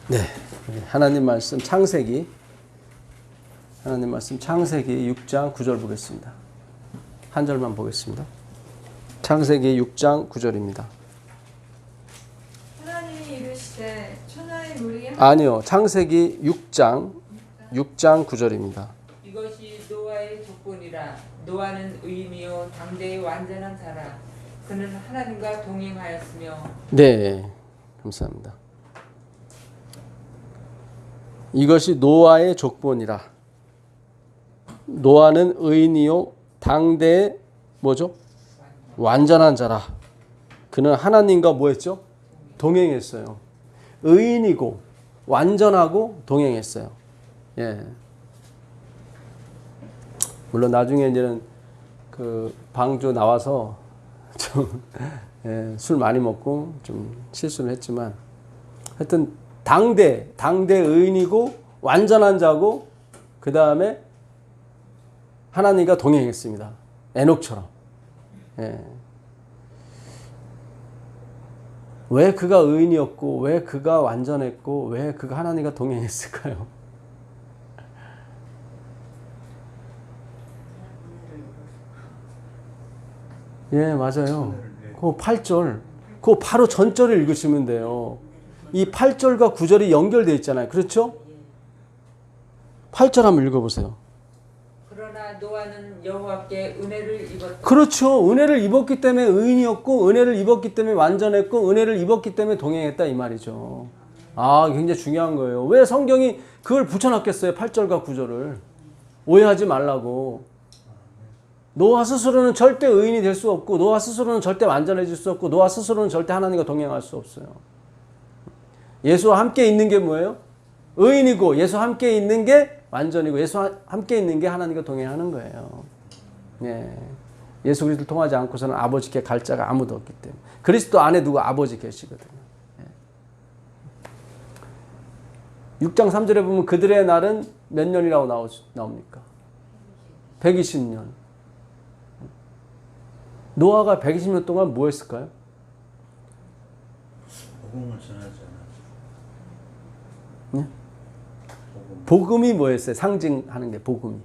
네, 하나님 말씀 창세기 6장 9절 보겠습니다. 한 절만 보겠습니다. 창세기 6장 9절입니다. 하나님이 이르시되 천하의 물이 아니요, 창세기 6장 9절입니다. 이것이 노아의 조건이라. 노아는 의인이요 당대의 완전한 자라. 그는 하나님과 동행하였으며. 네, 감사합니다. 이것이 노아의 족본이라. 노아는 의인이요 당대의 뭐죠? 완전한 자라. 그는 하나님과 뭐 했죠? 동행했어요. 의인이고 완전하고 동행했어요. 예. 물론 나중에 이제는 그 방주 나와서 좀 술 많이 먹고 좀 실수를 했지만 하여튼 당대 의인이고 완전한 자고 그 다음에 하나님과 동행했습니다. 에녹처럼. 예. 왜 그가 의인이었고 왜 그가 완전했고 왜 그가 하나님과 동행했을까요? 예, 맞아요. 그 8절. 그 바로 전절을 읽으시면 돼요. 이 8절과 9절이 연결되어 있잖아요. 그렇죠? 8절 한번 읽어보세요. 그러나 노아는 여호와께 은혜를 입었다. 그렇죠. 은혜를 입었기 때문에 의인이었고 은혜를 입었기 때문에 완전했고 은혜를 입었기 때문에 동행했다 이 말이죠. 아, 굉장히 중요한 거예요. 왜 성경이 그걸 붙여놨겠어요? 8절과 9절을. 오해하지 말라고. 노아 스스로는 절대 의인이 될 수 없고 노아 스스로는 절대 완전해질 수 없고 노아 스스로는 절대 하나님과 동행할 수 없어요. 예수와 함께 있는 게 뭐예요? 의인이고 예수와 함께 있는 게 완전이고 예수와 함께 있는 게 하나님과 동행하는 거예요. 네. 예수 그리스도를 통하지 않고서는 아버지께 갈 자가 아무도 없기 때문에. 그리스도 안에 누가 아버지 계시거든요. 네. 6장 3절에 보면 그들의 날은 몇 년이라고 나옵니까? 120년. 노아가 120년 동안 뭐 했을까요? 복음을 전하지 않았죠. 네? 복음이 뭐였어요? 상징하는 게 복음이.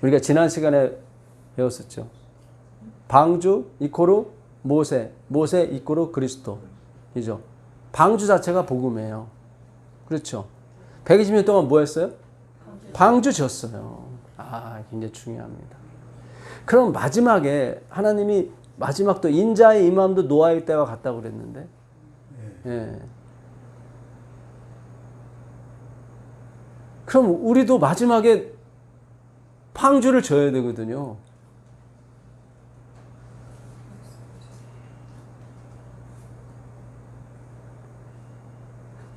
우리가 지난 시간에 배웠었죠. 방주 이코르 모세, 모세 이코르 그리스도. 이죠. 방주 자체가 복음이에요. 그렇죠. 120년 동안 뭐 했어요? 방주 졌어요. 아, 굉장히 중요합니다. 그럼 마지막에 하나님이 마지막도 인자의 임함도 노아의 때와 같다고 그랬는데. 예. 그럼 우리도 마지막에 방주를 져야 되거든요.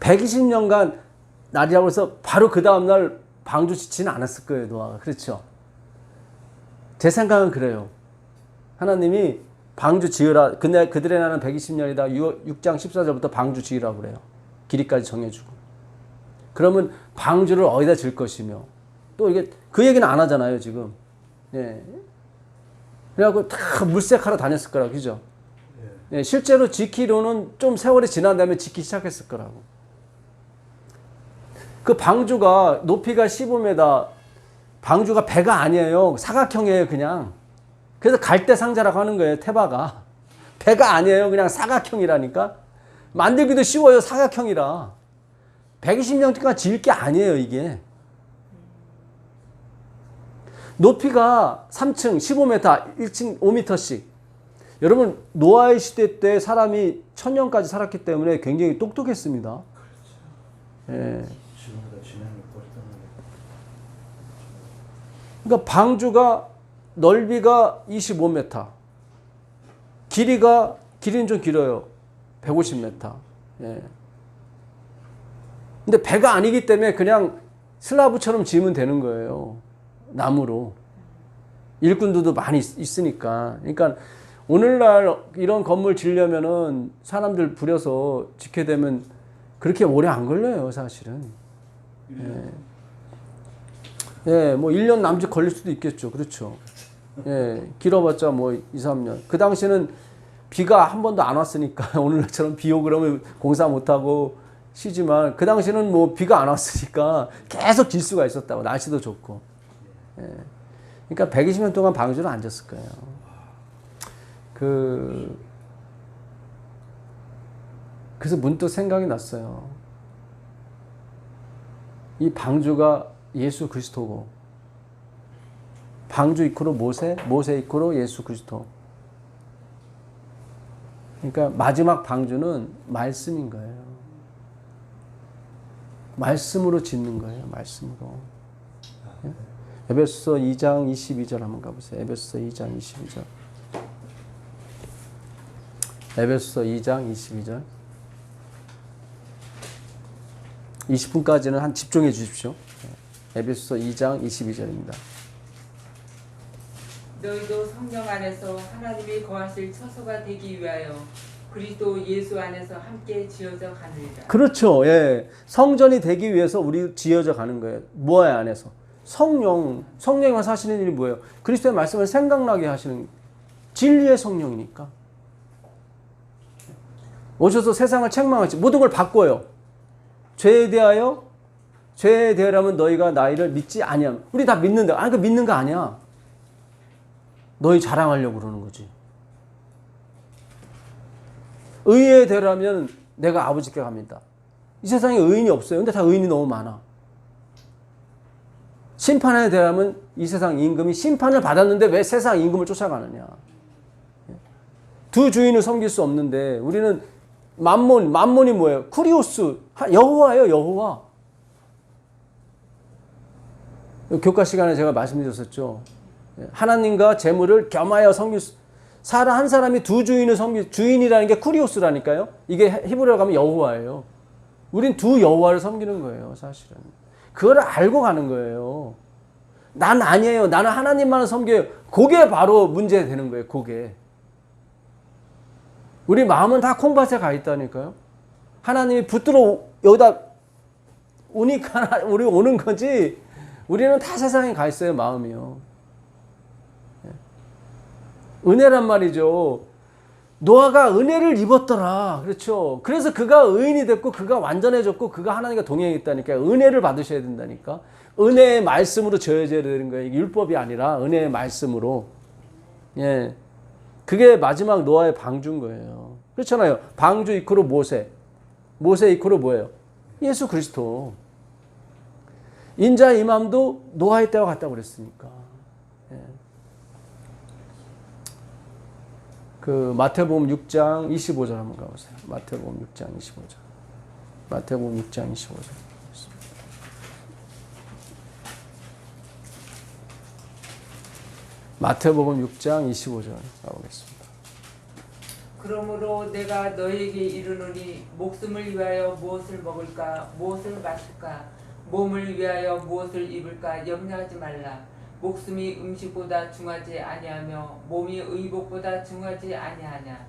(120년간) 날이라고 해서 바로 그 다음날 방주 짓지는 않았을 거예요. 노아가. 그렇죠. 제 생각은 그래요. 하나님이 방주 지으라. 근데 그들의 날은 120년이다. 6장 14절부터 방주 지으라고 그래요. 길이까지 정해주고. 그러면 방주를 어디다 질 것이며. 또 이게 그 얘기는 안 하잖아요, 지금. 예. 그래갖고 다 물색하러 다녔을 거라고, 그죠? 예. 실제로 지키로는 좀 세월이 지난 다음에 짓기 시작했을 거라고. 그 방주가 높이가 15m, 방주가 배가 아니에요. 사각형이에요, 그냥. 그래서 갈대상자라고 하는 거예요, 태바가. 배가 아니에요, 그냥 사각형이라니까. 만들기도 쉬워요, 사각형이라. 120년 동안 지을 게 아니에요, 이게. 높이가 3층, 15m, 1층 5m씩. 여러분, 노아의 시대 때 사람이 1000년까지 살았기 때문에 굉장히 똑똑했습니다. 예. 그러니까 방주가 넓이가 25m, 길이는 좀 길어요. 150m. 예. 근데 배가 아니기 때문에 그냥 슬라브처럼 지으면 되는 거예요. 나무로. 일꾼들도 많이 있으니까. 그러니까 오늘날 이런 건물 지으려면은 사람들 부려서 짓게 되면 그렇게 오래 안 걸려요, 사실은. 예. 예, 뭐 1년 남짓 걸릴 수도 있겠죠. 그렇죠. 예, 길어봤자 뭐 2, 3년. 그 당시에는 비가 한 번도 안 왔으니까 오늘날처럼 비 오고 그러면 공사 못하고 쉬지만 그 당시는 뭐 비가 안 왔으니까 계속 질 수가 있었다고. 날씨도 좋고. 예. 그러니까 120년 동안 방주는 앉았을 거예요. 그래서 문득 생각이 났어요. 이 방주가 예수 그리스도고, 방주 이코로 모세, 모세 이코로 예수 그리스도. 그러니까 마지막 방주는 말씀인 거예요. 말씀으로 짓는 거예요. 말씀으로. 예? 에베소서 2장 22절 한번 가보세요. 에베소서 2장 22절. 에베소서 2장 22절. 20분까지는 한 집중해 주십시오. 에베소서 2장 22절입니다. 너희도 성령 안에서 하나님이 거하실 처소가 되기 위하여 그리스도 예수 안에서 함께 지어져 가느니라. 그렇죠. 예. 성전이 되기 위해서 우리 지어져 가는 거예요. 뭐야 안에서? 성령이 와서 하시는 일이 뭐예요? 그리스도의 말씀을 생각나게 하시는 진리의 성령이니까. 오셔서 세상을 책망하지 모든 걸 바꿔요. 죄에 대하여라면 너희가 나이를 믿지 아니함. 우리 다 믿는데, 그 믿는 거 아니야. 너희 자랑하려고 그러는 거지. 의에 대하여라면 내가 아버지께 갑니다. 이 세상에 의인이 없어요. 근데 다 의인이 너무 많아. 심판에 대하여라면 이 세상 임금이 심판을 받았는데 왜 세상 임금을 쫓아가느냐. 두 주인을 섬길 수 없는데 우리는 만몬이 뭐예요? 쿠리오스, 여호와예요, 여호와. 교과 시간에 제가 말씀드렸었죠. 하나님과 재물을 겸하여 섬길 수, 한 사람이 두 주인을 주인이라는 게 쿠리오스라니까요. 이게 히브리어로 가면 여호와예요. 우린 두 여호와를 섬기는 거예요, 사실은. 그걸 알고 가는 거예요. 난 아니에요. 나는 하나님만을 섬겨요. 그게 바로 문제 되는 거예요, 그게. 우리 마음은 다 콩밭에 가 있다니까요. 하나님이 붙들어 여기다 오니까 우리 오는 거지. 우리는 다 세상에 가 있어요, 마음이요. 은혜란 말이죠. 노아가 은혜를 입었더라. 그렇죠. 그래서 그가 의인이 됐고 그가 완전해졌고 그가 하나님과 동행했다니까. 은혜를 받으셔야 된다니까. 은혜의 말씀으로 지어져야 되는 거예요. 이게 율법이 아니라 은혜의 말씀으로. 예. 그게 마지막 노아의 방주인 거예요. 그렇잖아요. 방주 이코로 모세. 모세 이코로 뭐예요? 예수 그리스도. 인자 임함도 노아의 때와 같다고 그랬으니까. 예. 마태복음 6장 25절 한번 가보세요. 마태복음 6장 25절. 마태복음 6장 25절. 마태복음 6장 25절 가보겠습니다. 그러므로 내가 너희에게 이르노니 목숨을 위하여 무엇을 먹을까 무엇을 마실까 몸을 위하여 무엇을 입을까 염려하지 말라. 목숨이 음식보다 중하지 아니하며 몸이 의복보다 중하지 아니하냐.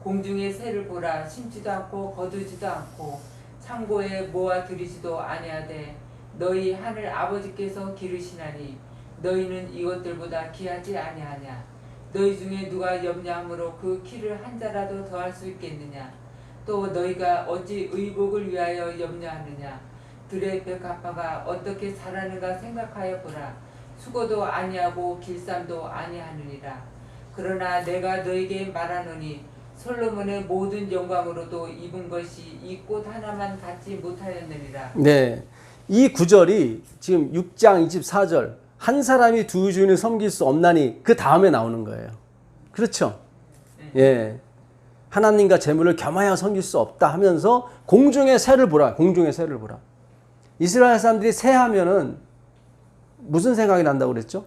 공중의 새를 보라. 심지도 않고 거두지도 않고 창고에 모아 들이지도 아니하되 너희 하늘 아버지께서 기르시나니 너희는 이것들보다 귀하지 아니하냐. 너희 중에 누가 염려함으로 그 키를 한 자라도 더할 수 있겠느냐. 또 너희가 어찌 의복을 위하여 염려하느냐. 들의 벽가파가 어떻게 자라는가 생각하여 보라. 수고도 아니하고 길쌈도 아니하느니라. 그러나 내가 너에게 말하노니 솔로몬의 모든 영광으로도 입은 것이 이 꽃 하나만 갖지 못하였느니라. 네, 이 구절이 지금 6장 24절 한 사람이 두 주인을 섬길 수 없나니 그 다음에 나오는 거예요. 그렇죠? 예, 하나님과 재물을 겸하여 섬길 수 없다 하면서 공중의 새를 보라. 공중의 새를 보라. 이스라엘 사람들이 새 하면은 무슨 생각이 난다고 그랬죠?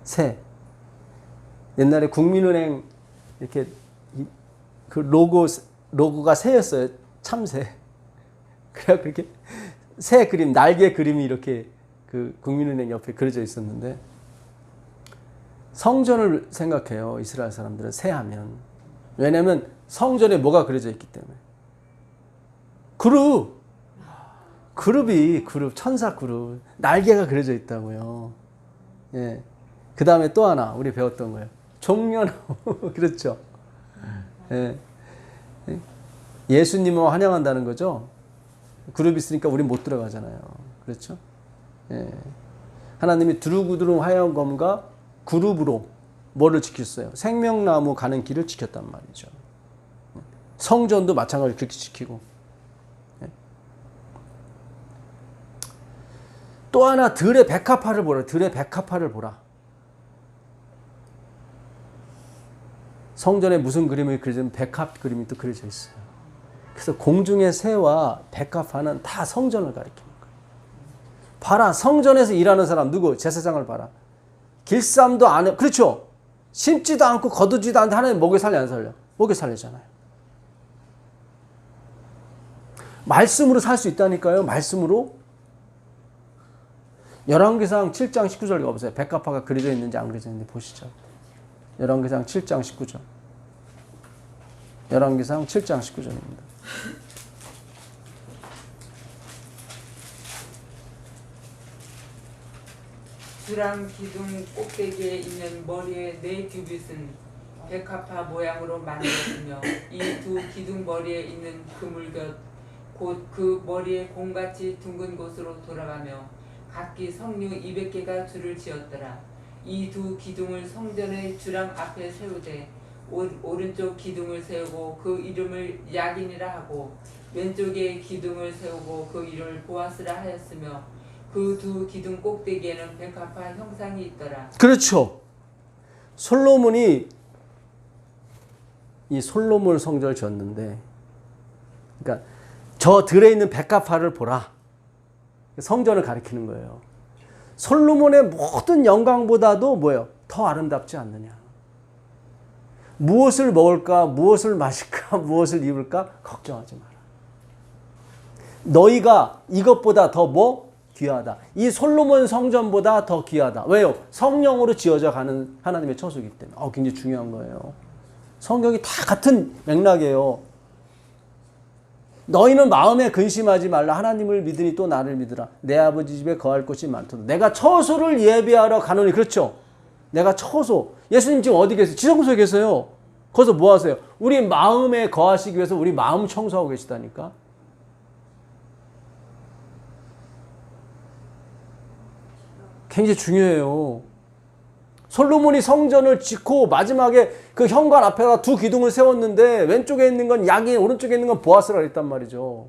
새. 옛날에 국민은행 이렇게 그 로고가 새였어요. 참새. 그래 그렇게 새 그림, 날개 그림이 이렇게 그 국민은행 옆에 그려져 있었는데 성전을 생각해요. 이스라엘 사람들은 새 하면. 왜냐하면 성전에 뭐가 그려져 있기 때문에. 그룹, 천사 그룹, 날개가 그려져 있다고요. 예. 그 다음에 또 하나, 우리 배웠던 거예요. 종려나무. 그렇죠. 예. 예수님을 환영한다는 거죠. 그룹이 있으니까 우린 못 들어가잖아요. 그렇죠? 예. 하나님이 두루두루 화영검과 그룹으로 뭐를 지켰어요? 생명나무 가는 길을 지켰단 말이죠. 성전도 마찬가지로 그렇게 지키고. 예. 또 하나 들의 백합화를 보라. 들의 백합화를 보라. 성전에 무슨 그림이 그려지면 백합 그림이 또 그려져 있어요. 그래서 공중의 새와 백합화는 다 성전을 가리키는 거예요. 봐라. 성전에서 일하는 사람 누구? 제사장을 봐라. 길쌈도 안 해. 그렇죠. 심지도 않고 거두지도 않는데 하나님 먹여 살려 안 살려? 먹여 살리잖아요. 말씀으로 살 수 있다니까요. 말씀으로. 열왕기상 7장 19절 가보세요. 백합화가 그려져 있는지 안 그려져 있는지 보시죠. 열왕기상 7장 19절. 열왕기상 7장 19절입니다. 주랑 기둥 꼭대기에 있는 머리의 네 규빗은 백합화 모양으로 만들었으며 이 두 기둥 머리에 있는 그물곁 곧 그 머리의 공같이 둥근 곳으로 돌아가며 각기 성류 200개가 줄을 지었더라. 이 두 기둥을 성전의 주랑 앞에 세우되 오른쪽 기둥을 세우고 그 이름을 야긴이라 하고 왼쪽에 기둥을 세우고 그 이름을 보아스라 하였으며 그 두 기둥 꼭대기에는 백합화 형상이 있더라. 그렇죠. 솔로몬이 이 솔로몬 성전을 지었는데, 그러니까 저 들에 있는 백합화를 보라. 성전을 가리키는 거예요. 솔로몬의 모든 영광보다도 뭐예요? 더 아름답지 않느냐. 무엇을 먹을까, 무엇을 마실까, 무엇을 입을까 걱정하지 마라. 너희가 이것보다 더 뭐? 귀하다. 이 솔로몬 성전보다 더 귀하다. 왜요? 성령으로 지어져 가는 하나님의 처소이기 때문에. 굉장히 중요한 거예요. 성경이 다 같은 맥락이에요. 너희는 마음에 근심하지 말라. 하나님을 믿으니 또 나를 믿으라. 내 아버지 집에 거할 곳이 많도다. 내가 처소를 예비하러 가노니. 그렇죠? 내가 처소. 예수님 지금 어디 계세요? 지성소에 계세요. 거기서 뭐 하세요? 우리 마음에 거하시기 위해서 우리 마음 청소하고 계시다니까. 굉장히 중요해요. 솔로몬이 성전을 짓고 마지막에 그 현관 앞에다 두 기둥을 세웠는데 왼쪽에 있는 건 야긴, 오른쪽에 있는 건 보아스라 그랬단 말이죠.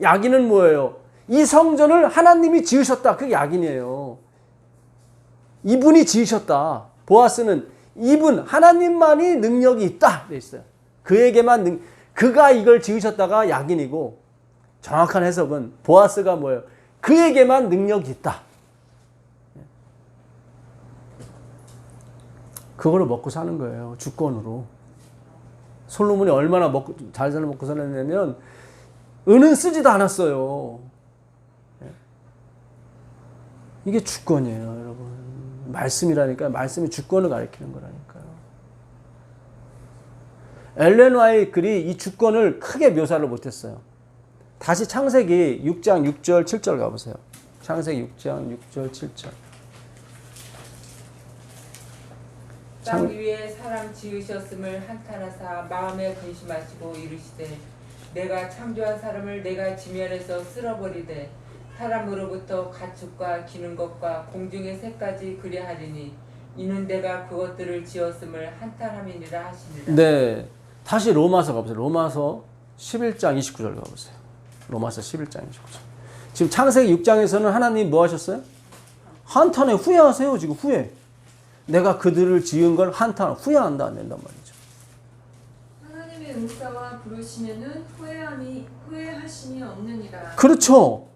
야긴은 뭐예요? 이 성전을 하나님이 지으셨다. 그게 야긴이에요. 이분이 지으셨다. 보아스는 이분 하나님만이 능력이 있다 돼 있어요. 그에게만 그가 이걸 지으셨다가 야긴이고, 정확한 해석은 보아스가 뭐예요? 그에게만 능력이 있다. 그거를 먹고 사는 거예요. 주권으로. 솔로몬이 얼마나 잘 먹고 살았냐면 은은 쓰지도 않았어요. 이게 주권이에요, 여러분. 말씀이라니까. 말씀이 주권을 가리키는 거라니까요. 엘렌 화이트이 이 주권을 크게 묘사를 못했어요. 다시 창세기 6장 6절 7절 가보세요. 창세기 6장 6절 7절. 땅 위에 사람 지으셨음을 한탄하사 마음에 근심하시고 이르시되 내가 창조한 사람을 내가 지면에서 쓸어버리되 사람으로부터 가축과 기는 것과 공중의 새까지 그리하리니 이는 내가 그것들을 지었음을 한탄함이니라 하시니라. 네, 다시 로마서 가보세요. 로마서 11장 29절 가보세요. 로마서 11장 29절. 지금 창세기 6장에서는 하나님 뭐 하셨어요? 한탄에 후회하세요. 지금 후회. 내가 그들을 지은 걸 후회한다 안 된단 말이죠. 하나님의 은사와 부르시면은 후회하심이 없느니라. 그렇죠.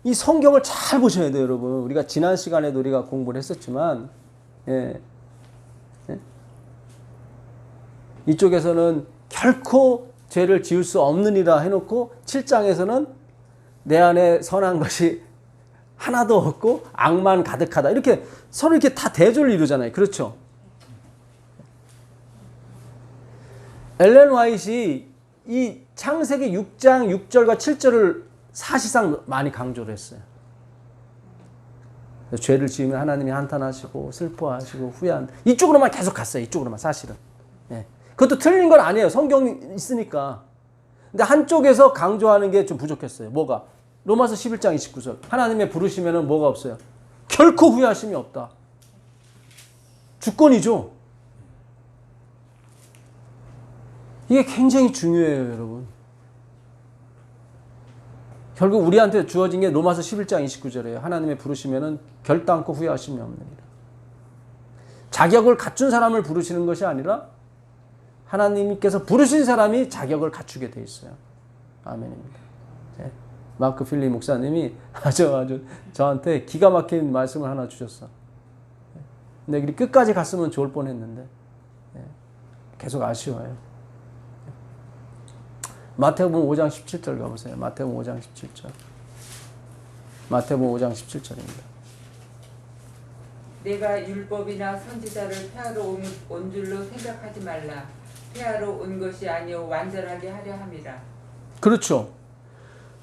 이 성경을 잘 보셔야 돼요, 여러분. 우리가 지난 시간에도 우리가 공부를 했었지만, 이쪽에서는 결코 죄를 지을 수 없느니라 해놓고 7장에서는 내 안에 선한 것이 하나도 없고 악만 가득하다. 이렇게 서로 이렇게 다 대조를 이루잖아요. 그렇죠? 엘렌 화이트이 이 창세기 6장 6절과 7절을 사실상 많이 강조를 했어요. 죄를 지으면 하나님이 한탄하시고 슬퍼하시고 후회한 이쪽으로만 계속 갔어요. 이쪽으로만 사실은. 그것도 틀린 건 아니에요. 성경이 있으니까. 근데 한쪽에서 강조하는 게 좀 부족했어요. 뭐가? 로마서 11장 29절. 하나님의 부르시면은 뭐가 없어요? 결코 후회하심이 없다. 주권이죠. 이게 굉장히 중요해요, 여러분. 결국 우리한테 주어진 게 로마서 11장 29절이에요. 하나님의 부르시면은 결단코 후회하심이 없느니라. 자격을 갖춘 사람을 부르시는 것이 아니라 하나님께서 부르신 사람이 자격을 갖추게 돼 있어요. 아멘입니다. 네. 마크 필리 목사님이 아주 저한테 기가 막힌 말씀을 하나 주셨어. 근데 끝까지 갔으면 좋을 뻔했는데 계속 아쉬워요. 마태복음 5장 17절 가보세요. 마태복음 5장 17절. 마태복음 5장 17절입니다. 내가 율법이나 선지자를 폐하러 온 줄로 생각하지 말라. 폐하러 온 것이 아니요 완전하게 하려 함이라. 그렇죠.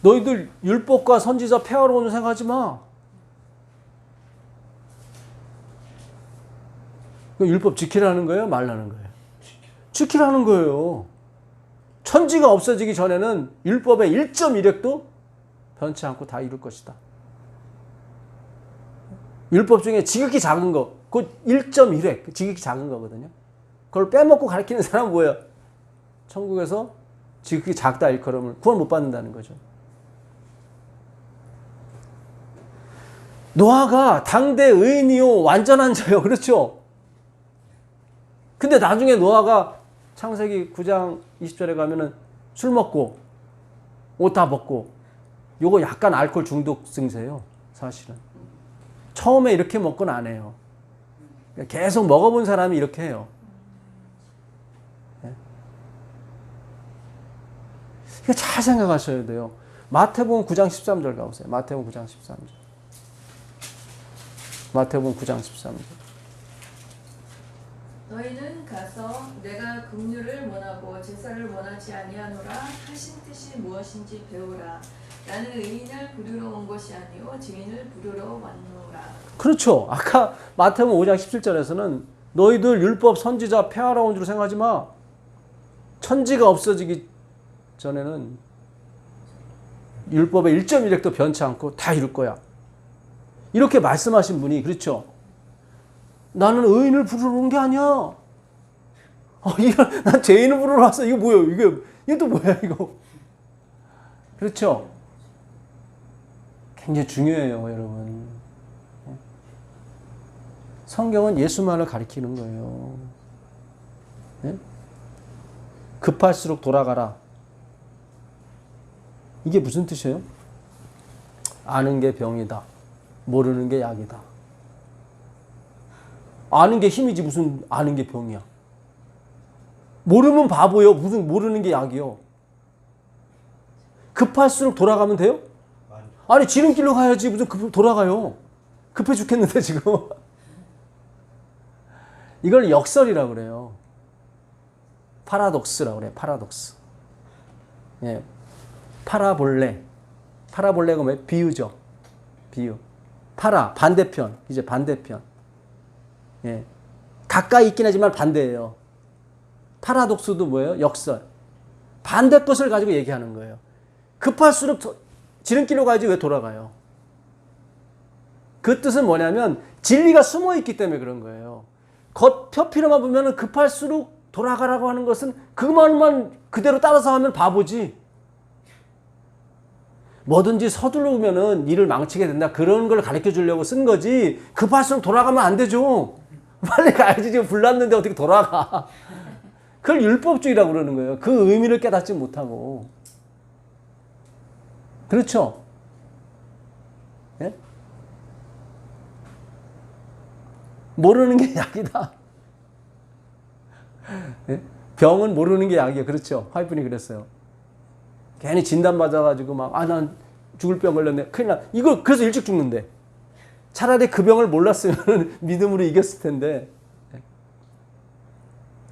너희들 율법과 선지자 폐하러 온 줄 생각하지 마. 율법 지키라는 거예요? 말라는 거예요? 지키라는 거예요. 천지가 없어지기 전에는 율법의 1.1획도 변치 않고 다 이룰 것이다. 율법 중에 지극히 작은 거, 그 1.1획, 지극히 작은 거거든요. 그걸 빼먹고 가르치는 사람은 뭐예요? 천국에서 지극히 작다 일컬음을 구원 못 받는다는 거죠. 노아가 당대 의인이요 완전한 자요. 그렇죠? 근데 나중에 노아가 창세기 9장 20절에 가면은 술 먹고 옷 다 벗고 요거 약간 알코올 중독 증세예요. 사실은. 처음에 이렇게 먹고는 안 해요. 계속 먹어본 사람이 이렇게 해요. 이거 잘 생각하셔야 돼요. 마태복음 9장 13절 가보세요. 마태복음 9장 13절. 마태복음 9장 13절. 너희는 가서 내가 긍휼을 원하고 제사를 원하지 아니하노라 하신 뜻이 무엇인지 배우라. 나는 의인을 부르러 온 것이 아니요 증인을 부르러 왔노라. 그렇죠. 아까 마태복음 5장 17절에서는 너희들 율법 선지자 폐하러 온 줄 생각하지 마. 천지가 없어지기 전에는 율법의 1.1획도 변치 않고 다 이룰 거야. 이렇게 말씀하신 분이 그렇죠. 나는 의인을 부르러 온 게 아니야. 난 죄인을 부르러 왔어. 이거 뭐예요? 이게 또 뭐야 이거? 그렇죠. 굉장히 중요해요, 여러분. 성경은 예수만을 가리키는 거예요. 네? 급할수록 돌아가라. 이게 무슨 뜻이에요? 아는 게 병이다. 모르는 게 약이다. 아는 게 힘이지 무슨 아는 게 병이야. 모르면 바보요. 무슨 모르는 게 약이요. 급할수록 돌아가면 돼요? 아니 지름길로 가야지 무슨 돌아가요. 급해 죽겠는데 지금. 이걸 역설이라고 그래요. 파라독스라고 그래요. 파라독스. 예. 파라볼레. 파라볼레가 뭐예요? 비유죠. 비유. 파라 반대편. 이제 반대편. 예. 가까이 있긴 하지만 반대예요. 파라독스도 뭐예요? 역설. 반대 것을 가지고 얘기하는 거예요. 급할수록 지름길로 가야지 왜 돌아가요? 그 뜻은 뭐냐면 진리가 숨어 있기 때문에 그런 거예요. 겉 표피로만 보면 급할수록 돌아가라고 하는 것은 그 말만 그대로 따라서 하면 바보지. 뭐든지 서두르면은 일을 망치게 된다. 그런 걸 가르쳐 주려고 쓴 거지. 급할수록 돌아가면 안 되죠. 빨리 가야지. 지금 불났는데 어떻게 돌아가. 그걸 율법주의라고 그러는 거예요. 그 의미를 깨닫지 못하고. 그렇죠? 예? 모르는 게 약이다. 예? 병은 모르는 게 약이에요. 그렇죠? 화이프니 그랬어요. 괜히 진단받아가지고 막, 난 죽을 병 걸렸네. 큰일 나. 이거 그래서 일찍 죽는데. 차라리 그 병을 몰랐으면 믿음으로 이겼을 텐데.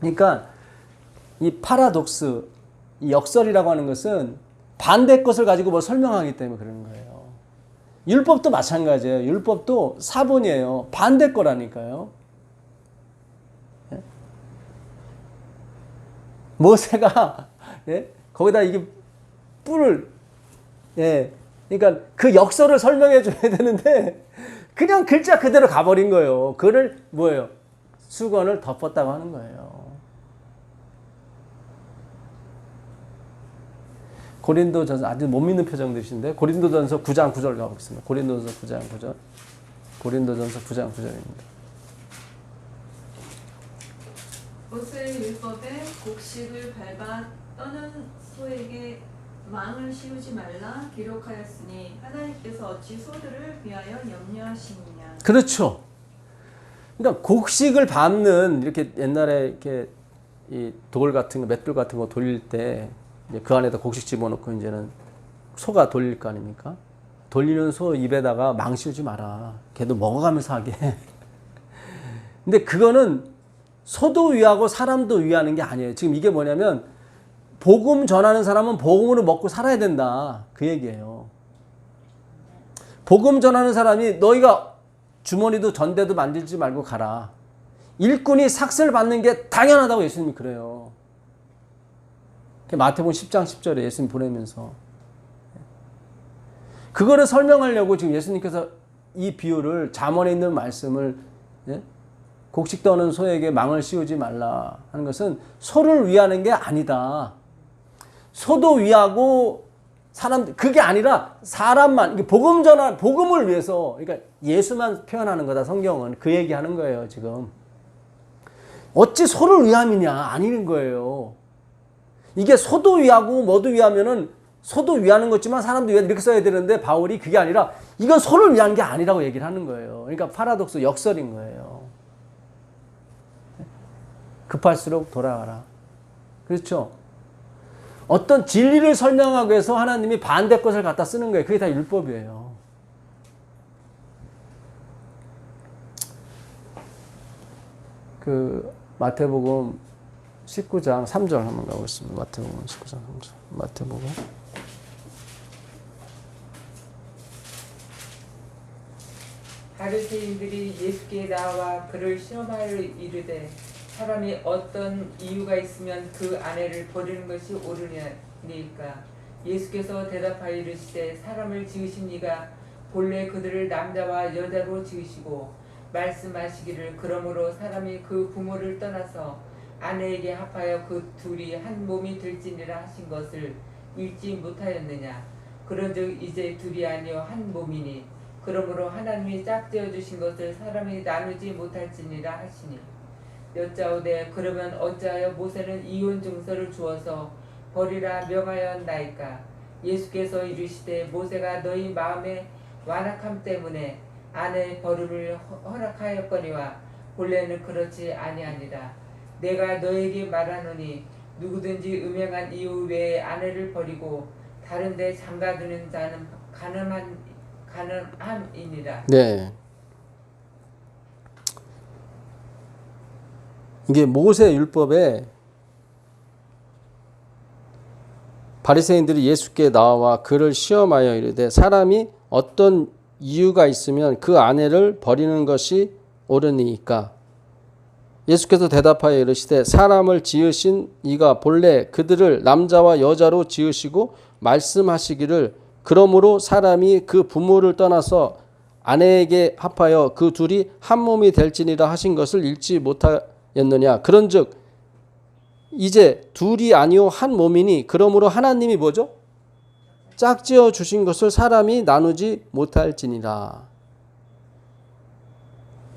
그러니까 이 파라독스, 이 역설이라고 하는 것은 반대 것을 가지고 뭘 설명하기 때문에 그러는 거예요. 율법도 마찬가지예요. 율법도 사본이에요. 반대 거라니까요. 모세가 예? 거기다 이게 뿔을, 예. 그러니까 그 역설을 설명해 줘야 되는데 그냥 글자 그대로 가버린 거예요. 그를 뭐예요? 수건을 덮었다고 하는 거예요. 고린도전서, 아주 못 믿는 표정들이신데 고린도전서 9장 9절 가보겠습니다. 고린도전서 9장 9절. 고린도전서 9장 9절입니다. 모세의 율법에 곡식을 밟아 떠는 소에게 망을 씌우지 말라 기록하였으니 하나님께서 어찌 소들을 위하여 염려하시느냐. 그렇죠. 그러니까 곡식을 밟는, 이렇게 옛날에 이렇게 이 돌 같은 거, 맷돌 같은 거 돌릴 때 그 안에다 곡식 집어넣고 이제는 소가 돌릴 거 아닙니까? 돌리는 소 입에다가 망 씌우지 마라. 걔도 먹어가면서 하게. 근데 그거는 소도 위하고 사람도 위하는 게 아니에요. 지금 이게 뭐냐면 복음 전하는 사람은 복음으로 먹고 살아야 된다. 그 얘기예요. 복음 전하는 사람이 너희가 주머니도 전대도 만들지 말고 가라. 일꾼이 삭슬 받는 게 당연하다고 예수님이 그래요. 마태복음 10장 10절에 예수님 보내면서. 그거를 설명하려고 지금 예수님께서 이 비유를, 잠언에 있는 말씀을, 예? 곡식 떠는 소에게 망을 씌우지 말라 하는 것은 소를 위하는 게 아니다. 소도 위하고 사람, 그게 아니라 사람만, 이게 복음 전환, 복음을 위해서, 그러니까 예수만 표현하는 거다. 성경은 그 얘기하는 거예요. 지금 어찌 소를 위함이냐, 아니는 거예요. 이게 소도 위하고 뭐도 위하면은 소도 위하는 거지만 사람도 위하는, 이렇게 써야 되는데 바울이 그게 아니라 이건 소를 위한 게 아니라고 얘기를 하는 거예요. 그러니까 파라독스, 역설인 거예요. 급할수록 돌아가라. 그렇죠? 어떤 진리를 설명하기 위해서 하나님이 반대 것을 갖다 쓰는 거예요. 그게 다 율법이에요. 그 마태복음 19장 3절 한번 가보겠습니다. 마태복음 19장 3절. 마태복음. 바리새인들이 예수께 나와 그를 시험하여 이르되 사람이 어떤 이유가 있으면 그 아내를 버리는 것이 옳으니까. 예수께서 대답하여 이르시되 사람을 지으신 이가 본래 그들을 남자와 여자로 지으시고 말씀하시기를 그러므로 사람이 그 부모를 떠나서 아내에게 합하여 그 둘이 한 몸이 될지니라 하신 것을 읽지 못하였느냐. 그런즉 이제 둘이 아니요 한 몸이니 그러므로 하나님이 짝지어 주신 것을 사람이 나누지 못할지니라 하시니. 여짜오되 그러면 어찌하여 모세는 이혼 증서를 주어서 버리라 명하였나이까. 예수께서 이르시되 모세가 너희 마음의 완악함 때문에 아내의 버림을 허락하였거니와 본래는 그렇지 아니하니라. 내가 너에게 말하노니 누구든지 음행한 이유 외에 아내를 버리고 다른 데 장가드는 자는 가늠함이니라. 네. 이게 모세 율법에 바리새인들이 예수께 나와 그를 시험하여 이르되 사람이 어떤 이유가 있으면 그 아내를 버리는 것이 옳으니까. 예수께서 대답하여 이르시되 사람을 지으신 이가 본래 그들을 남자와 여자로 지으시고 말씀하시기를 그러므로 사람이 그 부모를 떠나서 아내에게 합하여 그 둘이 한 몸이 될지니라 하신 것을 읽지 못하였느냐. 그런즉 이제 둘이 아니요 한 몸이니 그러므로 하나님이 뭐죠? 짝지어 주신 것을 사람이 나누지 못할지니라.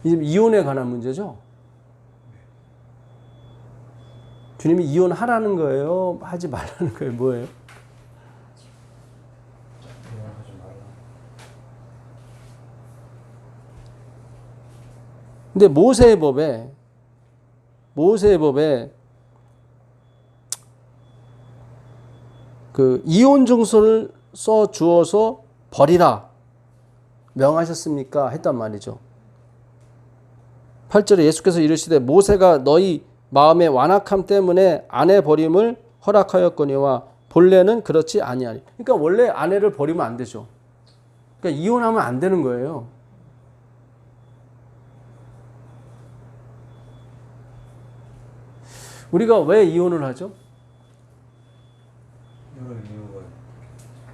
이혼에 관한 문제죠. 주님이 이혼하라는 거예요? 하지 말라는 거예요? 뭐예요? 근데 모세의 법에 그 이혼 증서를 써 주어서 버리라 명하셨습니까? 했단 말이죠. 8절에 예수께서 이르시되 모세가 너희 마음의 완악함 때문에 아내 버림을 허락하였거니와 본래는 그렇지 아니하니. 그러니까 원래 아내를 버리면 안 되죠. 그러니까 이혼하면 안 되는 거예요. 우리가 왜 이혼을 하죠? 여러 이유가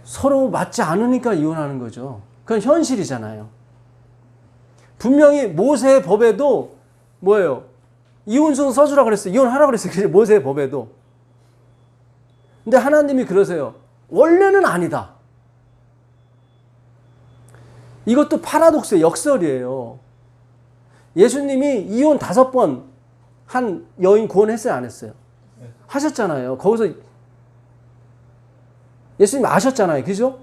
서로 맞지 않으니까 이혼하는 거죠. 그건 현실이잖아요. 분명히 모세의 법에도 뭐예요? 이혼서 써주라 그랬어요. 이혼하라 그랬어요. 모세의 법에도. 근데 하나님이 그러세요. 원래는 아니다. 이것도 파라독스의 역설이에요. 예수님이 이혼 5번 한 여인 구원했어요? 안 했어요? 하셨잖아요. 거기서 예수님 아셨잖아요. 그죠?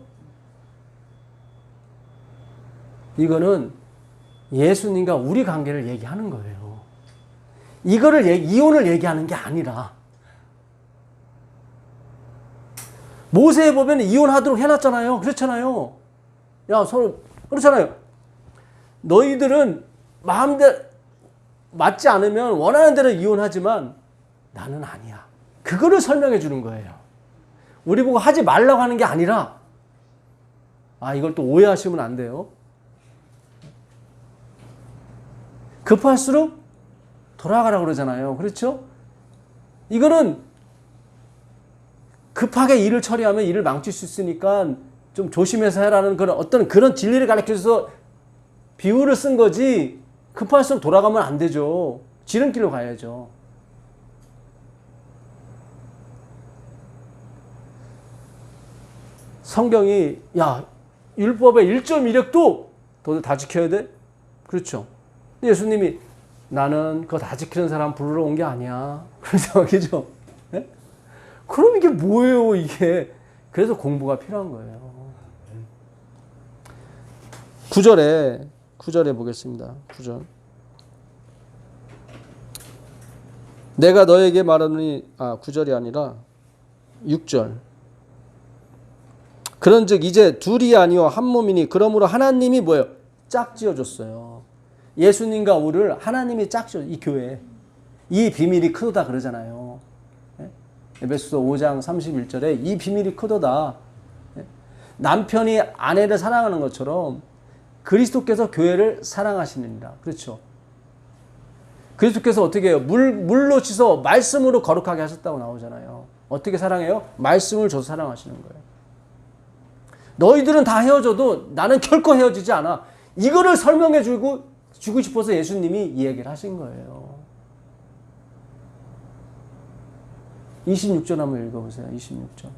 이거는 예수님과 우리 관계를 얘기하는 거예요. 이혼을 얘기하는 게 아니라 모세의 법에는 이혼하도록 해놨잖아요. 그렇잖아요. 야, 서로 그렇잖아요. 너희들은 마음대로 맞지 않으면 원하는 대로 이혼하지만 나는 아니야. 그거를 설명해 주는 거예요. 우리 보고 하지 말라고 하는 게 아니라 이걸 또 오해하시면 안 돼요. 급할수록 돌아가라고 그러잖아요. 그렇죠? 이거는 급하게 일을 처리하면 일을 망칠 수 있으니까 좀 조심해서 해라는 그런 진리를 가르쳐줘서 비유를 쓴 거지 급할수록 돌아가면 안 되죠. 지름길로 가야죠. 성경이 율법의 1.1획도 너도 다 지켜야 돼? 그렇죠. 예수님이 나는 그거 다 지키는 사람 부르러 온 게 아니야. 그런 생각이죠. 네? 그럼 이게 뭐예요, 이게? 그래서 공부가 필요한 거예요. 9절에 보겠습니다. 9절. 내가 너에게 말하노니 9절이 아니라 6절. 그런즉 이제 둘이 아니요 한 몸이니 그러므로 하나님이 뭐예요? 짝지어 줬어요. 예수님과 우리를 하나님이 짝지어 이 교회. 이 비밀이 크도다 그러잖아요. 에베소서 5장 31절에 이 비밀이 크도다. 남편이 아내를 사랑하는 것처럼 그리스도께서 교회를 사랑하시느니라. 그렇죠. 그리스도께서 어떻게 해요? 물로 씻어 말씀으로 거룩하게 하셨다고 나오잖아요. 어떻게 사랑해요? 말씀을 줘서 사랑하시는 거예요. 너희들은 다 헤어져도 나는 결코 헤어지지 않아. 이거를 설명해 주고 싶어서 예수님이 이 얘기를 하신 거예요. 26절 한번 읽어보세요. 26절.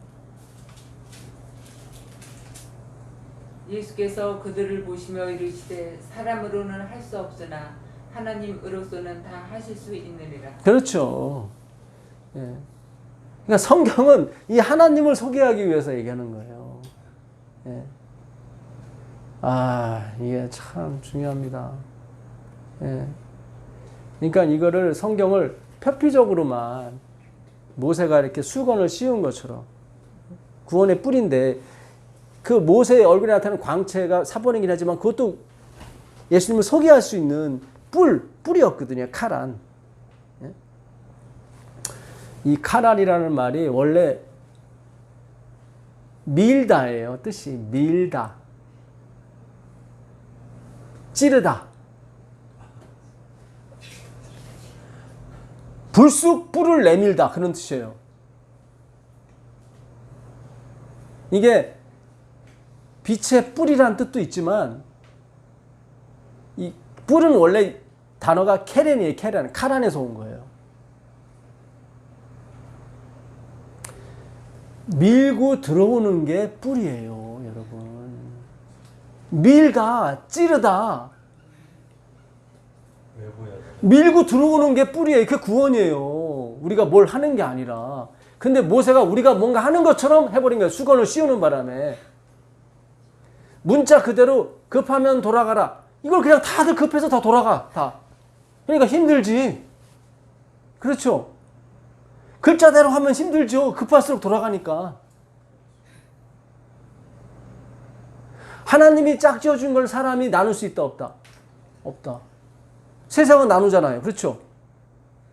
예수께서 그들을 보시며 이르시되 사람으로는 할 수 없으나 하나님으로서는 다 하실 수 있느니라. 그렇죠. 예. 그러니까 성경은 이 하나님을 소개하기 위해서 얘기하는 거예요. 예. 이게 참 중요합니다. 예. 그러니까 이거를 성경을 표피적으로만 모세가 이렇게 수건을 씌운 것처럼 구원의 뿌리인데 그 모세의 얼굴에 나타나는 광채가 사본이긴 하지만 그것도 예수님을 소개할 수 있는 뿌리였거든요. 카란. 예? 이 카란이라는 말이 원래 밀다예요. 뜻이 밀다. 찌르다. 불쑥 뿔을 내밀다. 그런 뜻이에요. 이게 빛의 뿔이라는 뜻도 있지만 이 뿔은 원래 단어가 케렌이에요. 케렌. 카란에서 온 거예요. 밀고 들어오는 게 뿔이에요. 여러분. 밀다. 찌르다. 밀고 들어오는 게 뿔이에요. 그게 구원이에요. 우리가 뭘 하는 게 아니라. 근데 모세가 우리가 뭔가 하는 것처럼 해버린 거예요. 수건을 씌우는 바람에. 문자 그대로 급하면 돌아가라. 이걸 그냥 다들 급해서 다 돌아가. 다. 그러니까 힘들지. 그렇죠. 글자대로 하면 힘들죠. 급할수록 돌아가니까. 하나님이 짝지어준 걸 사람이 나눌 수 있다 없다? 없다. 세상은 나누잖아요. 그렇죠.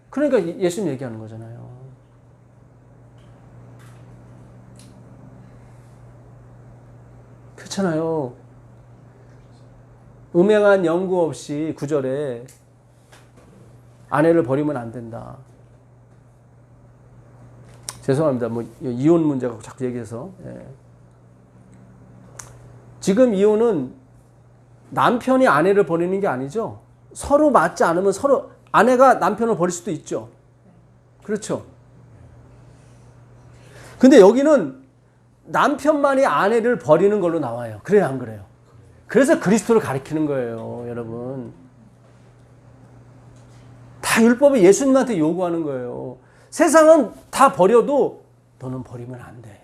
그러니까 예수님 얘기하는 거잖아요. 그렇잖아요. 음행한 연구 없이 9절에 아내를 버리면 안 된다. 죄송합니다. 뭐 이혼 문제가 자꾸 얘기해서. 예. 지금 이혼은 남편이 아내를 버리는 게 아니죠. 서로 맞지 않으면 서로 아내가 남편을 버릴 수도 있죠. 그렇죠. 근데 여기는 남편만이 아내를 버리는 걸로 나와요. 그래요, 안 그래요? 그래서 그리스도를 가리키는 거예요, 여러분. 다 율법이 예수님한테 요구하는 거예요. 세상은 다 버려도 너는 버리면 안 돼.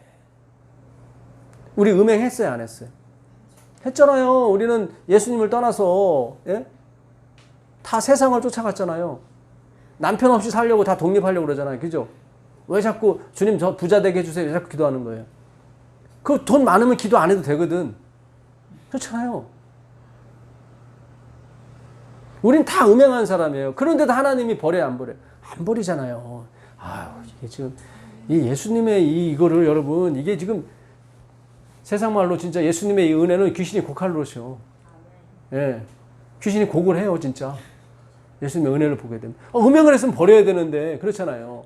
우리 음행했어요, 안 했어요? 했잖아요. 우리는 예수님을 떠나서 다 세상을 쫓아갔잖아요. 남편 없이 살려고 다 독립하려고 그러잖아요. 그죠? 왜 자꾸 주님 저 부자 되게 해주세요. 왜 자꾸 기도하는 거예요? 그 돈 많으면 기도 안 해도 되거든. 그렇잖아요. 우린 다 음행한 사람이에요. 그런데도 하나님이 버려요, 안 버려요? 안 버리잖아요. 아유, 이게 지금 이 예수님의 이거를 여러분, 이게 지금 세상 말로 진짜 예수님의 이 은혜는 귀신이 곡할 노릇이요. 예. 귀신이 곡을 해요, 진짜. 예수님의 은혜를 보게 되면. 음행을 했으면 버려야 되는데, 그렇잖아요.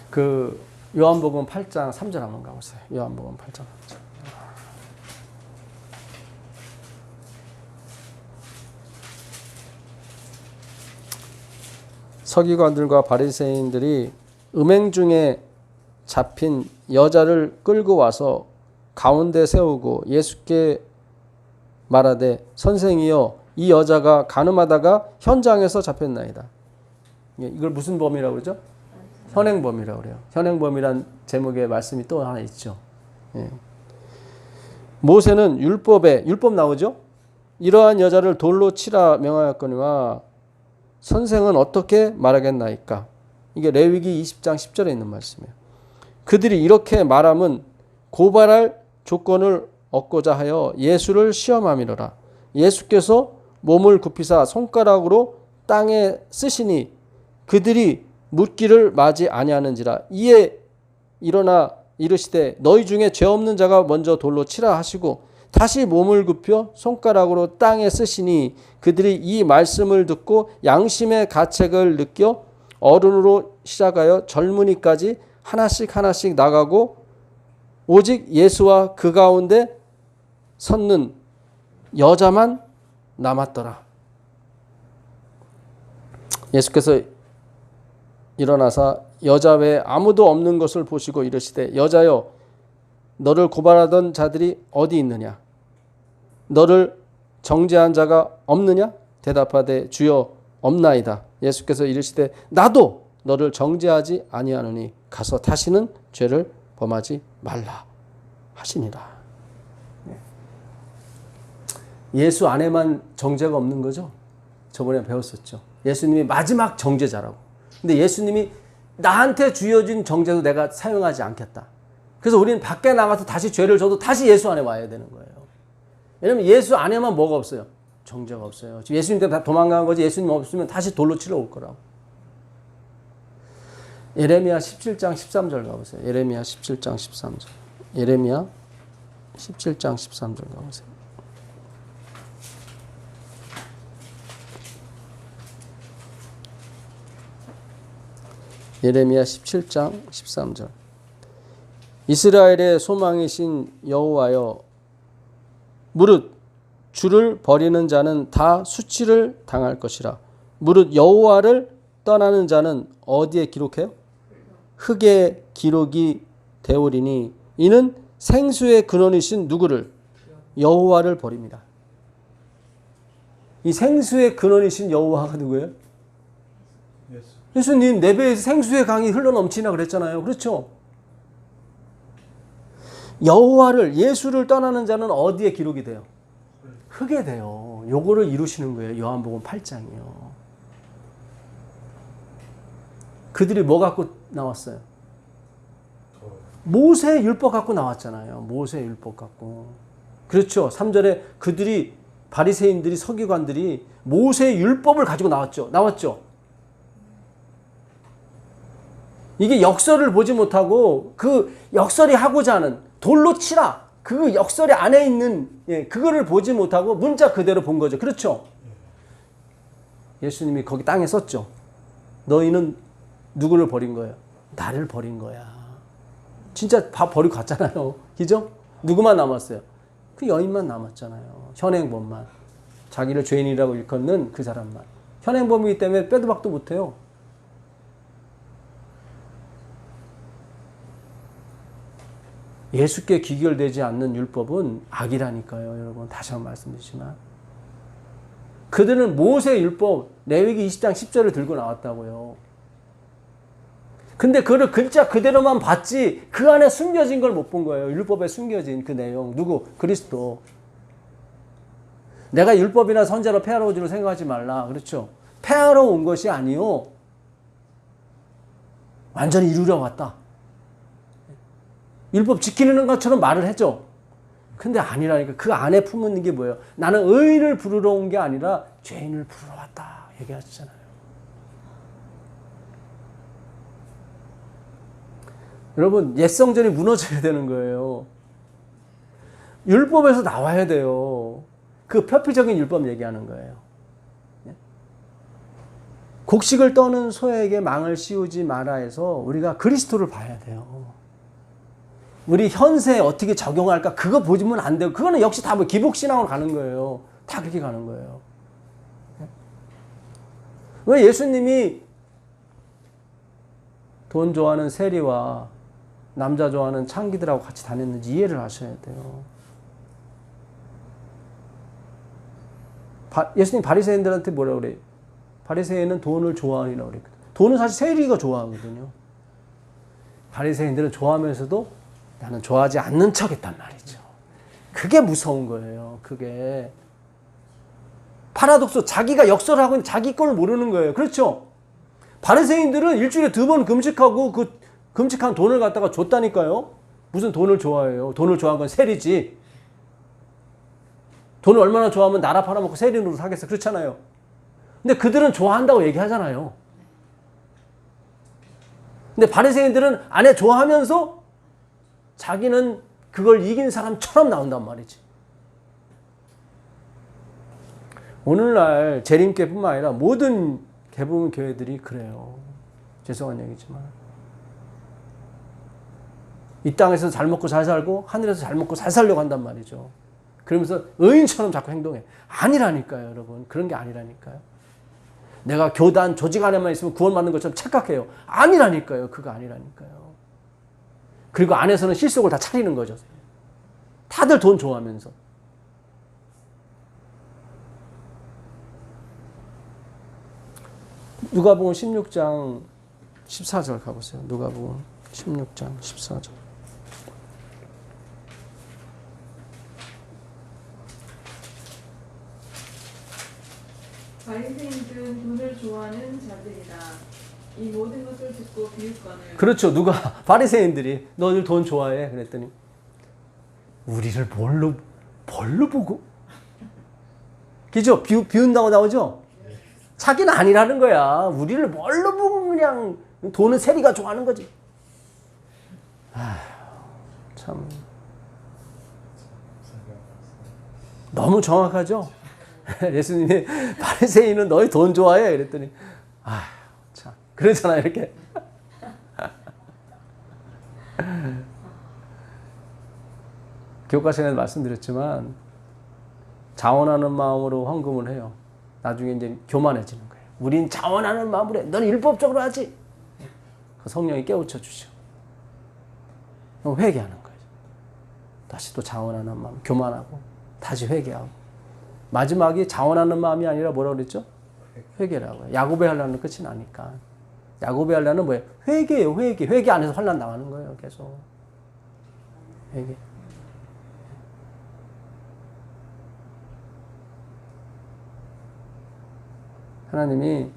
그, 요한복음 8장 3절 한번 가보세요. 요한복음 8장 3절. 서기관들과 바리새인들이 음행 중에 잡힌 여자를 끌고 와서 가운데 세우고 예수께 말하되 선생이여 이 여자가 간음하다가 현장에서 잡혔나이다. 이걸 무슨 범이라고 그러죠? 현행범이라고 그래요. 현행범이란 제목의 말씀이 또 하나 있죠. 예. 모세는 율법 나오죠? 이러한 여자를 돌로 치라 명하였거니와 선생은 어떻게 말하겠나이까? 이게 레위기 20장 10절에 있는 말씀이에요. 그들이 이렇게 말함은 고발할 조건을 얻고자 하여 예수를 시험함이로라. 예수께서 몸을 굽히사 손가락으로 땅에 쓰시니 그들이 묻기를 마지 아니하는지라. 이에 일어나 이르시되 너희 중에 죄 없는 자가 먼저 돌로 치라 하시고 다시 몸을 굽혀 손가락으로 땅에 쓰시니 그들이 이 말씀을 듣고 양심의 가책을 느껴 어른으로 시작하여 젊은이까지 하나씩 나가고 오직 예수와 그 가운데 섰는 여자만 남았더라. 예수께서 일어나사 여자 외에 아무도 없는 것을 보시고 이르시되 여자여 너를 고발하던 자들이 어디 있느냐? 너를 정죄한 자가 없느냐? 대답하되 주여 없나이다. 예수께서 이르시되 나도 너를 정죄하지 아니하노니 가서 다시는 죄를 범하지 말라 하시니라. 예수 안에만 정죄가 없는 거죠? 저번에 배웠었죠. 예수님이 마지막 정죄자라고. 근데 예수님이 나한테 주어진 정죄도 내가 사용하지 않겠다. 그래서 우리는 밖에 나가서 다시 죄를 져도 다시 예수 안에 와야 되는 거예요. 왜냐면 예수 안에만 뭐가 없어요? 정죄가 없어요. 지금 예수님 때문에 다 도망간 거지 예수님 없으면 다시 돌로 치러 올 거라고. 예레미야 17장 13절 가보세요. 예레미야 17장 13절. 예레미야 17장 13절 가보세요. 예레미야 17장 13절. 이스라엘의 소망이신 여호와여 무릇 주를 버리는 자는 다 수치를 당할 것이라. 무릇 여호와를 떠나는 자는 어디에 기록해요? 흙에 기록이 되오리니 이는 생수의 근원이신 누구를? 여호와를 버립니다. 이 생수의 근원이신 여호와가 누구예요? 예수님 내 배에서 생수의 강이 흘러넘치나 그랬잖아요. 그렇죠? 여호와를 예수를 떠나는 자는 어디에 기록이 돼요? 흙에 돼요. 요거를 이루시는 거예요. 요한복음 8장이요. 그들이 뭐 갖고 나왔어요? 모세 율법 갖고 나왔잖아요. 모세 율법 갖고. 그렇죠. 3절에 그들이 바리새인들이 서기관들이 모세 율법을 가지고 나왔죠. 이게 역설을 보지 못하고 그 역설이 하고자 하는 돌로 치라. 그 역설이 안에 있는 그거를 보지 못하고 문자 그대로 본 거죠. 그렇죠? 예수님이 거기 땅에 썼죠. 너희는 누구를 버린 거예요? 나를 버린 거야. 진짜 다 버리고 갔잖아요. 그죠? 누구만 남았어요? 그 여인만 남았잖아요. 현행범만. 자기를 죄인이라고 일컫는 그 사람만. 현행범이기 때문에 빼도 박도 못해요. 예수께 귀결되지 않는 율법은 악이라니까요. 여러분 다시 한번 말씀드리지만 그들은 모세 율법 레위기 20장 10절을 들고 나왔다고요. 근데 그걸 글자 그대로만 봤지 그 안에 숨겨진 걸 못 본 거예요. 율법에 숨겨진 그 내용. 누구? 그리스도. 내가 율법이나 선자로 폐하러 오지로 생각하지 말라. 그렇죠? 폐하러 온 것이 아니요. 완전히 이루려 왔다. 율법 지키는 것처럼 말을 했죠. 근데 아니라니까. 그 안에 품은 게 뭐예요? 나는 의인을 부르러 온 게 아니라 죄인을 부르러 왔다. 얘기하셨잖아요. 여러분, 옛성전이 무너져야 되는 거예요. 율법에서 나와야 돼요. 그 표피적인 율법 얘기하는 거예요. 곡식을 떠는 소에게 망을 씌우지 마라 해서 우리가 그리스도를 봐야 돼요. 우리 현세에 어떻게 적용할까? 그거 보지면 안 돼요. 그거는 역시 다 뭐 기복신앙으로 가는 거예요. 다 그렇게 가는 거예요. 왜 예수님이 돈 좋아하는 세리와 남자 좋아하는 창기들하고 같이 다녔는지 이해를 하셔야 돼요. 예수님 바리새인들한테 뭐라 그래요? 바리새인은 돈을 좋아하니라고 그랬거든요. 돈은 사실 세리가 좋아하거든요. 바리새인들은 좋아하면서도 나는 좋아하지 않는 척 했단 말이죠. 그게 무서운 거예요. 그게. 파라독스, 자기가 역설을 하고 있는 자기 걸 모르는 거예요. 그렇죠? 바리새인들은 일주일에 2번 금식하고 그 금식한 돈을 갖다가 줬다니까요. 무슨 돈을 좋아해요? 돈을 좋아한 건 세리지. 돈을 얼마나 좋아하면 나라 팔아먹고 세리로 사겠어. 그렇잖아요. 근데 그들은 좋아한다고 얘기하잖아요. 근데 바리새인들은 안에 좋아하면서 자기는 그걸 이긴 사람처럼 나온단 말이지. 오늘날 재림교회뿐만 아니라 모든 개복음 교회들이 그래요. 죄송한 얘기지만. 이 땅에서 잘 먹고 잘 살고 하늘에서 잘 먹고 잘 살려고 한단 말이죠. 그러면서 의인처럼 자꾸 행동해. 아니라니까요, 여러분. 그런 게 아니라니까요. 내가 교단, 조직 안에만 있으면 구원받는 것처럼 착각해요. 아니라니까요. 그거 아니라니까요. 그리고 안에서는 실속을 다 차리는 거죠. 다들 돈 좋아하면서. 누가복음 16장 14절 가보세요. 누가복음 16장 14절. 바리새인들은 돈을 좋아하는 자들이다. 이 모든 것을 듣고 비웃거늘. 그렇죠. 누가 바리새인들이 너희들 돈 좋아해 그랬더니 우리를 뭘로 보고? 그죠? 비운다고 나오죠? 자기는 아니라는 거야. 우리를 뭘로 보고 그냥 돈은 세리가 좋아하는 거지. 참 너무 정확하죠? 예수님이 바리새인은 너희 돈 좋아해 그랬더니 참 그러잖아요 이렇게. 교과 시간에 말씀드렸지만 자원하는 마음으로 헌금을 해요. 나중에 이제 교만해지는 거예요. 우린 자원하는 마음으로 해. 너는 율법적으로 하지. 그 성령이 깨우쳐 주죠. 회개하는 거예요. 다시 또 자원하는 마음, 교만하고 다시 회개하고. 마지막이 자원하는 마음이 아니라 뭐라고 그랬죠? 회개라고요. 야고보의 환난은 끝이 나니까. 야고보의 환난은 뭐예요? 회개예요. 회개 안에서 환난 나가는 거예요. 계속. 회개. 하나님이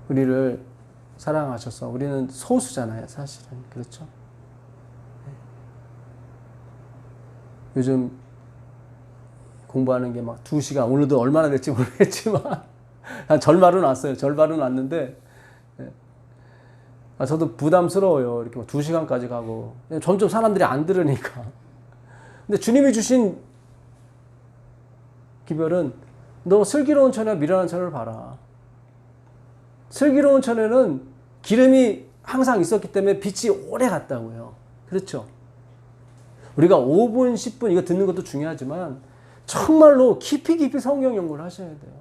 우리를 사랑하셔서 우리는 소수잖아요. 사실은. 그렇죠? 요즘 공부하는 게 막 2시간, 오늘도 얼마나 될지 모르겠지만 한 절반은 왔어요. 절반은 왔는데 저도 부담스러워요. 이렇게 2시간까지 가고 점점 사람들이 안 들으니까. 근데 주님이 주신 기별은 너 슬기로운 처녀와 미련한 처녀를 봐라. 슬기로운 천에는 기름이 항상 있었기 때문에 빛이 오래 갔다고요. 그렇죠? 우리가 5분, 10분 이거 듣는 것도 중요하지만 정말로 깊이 성경 연구를 하셔야 돼요.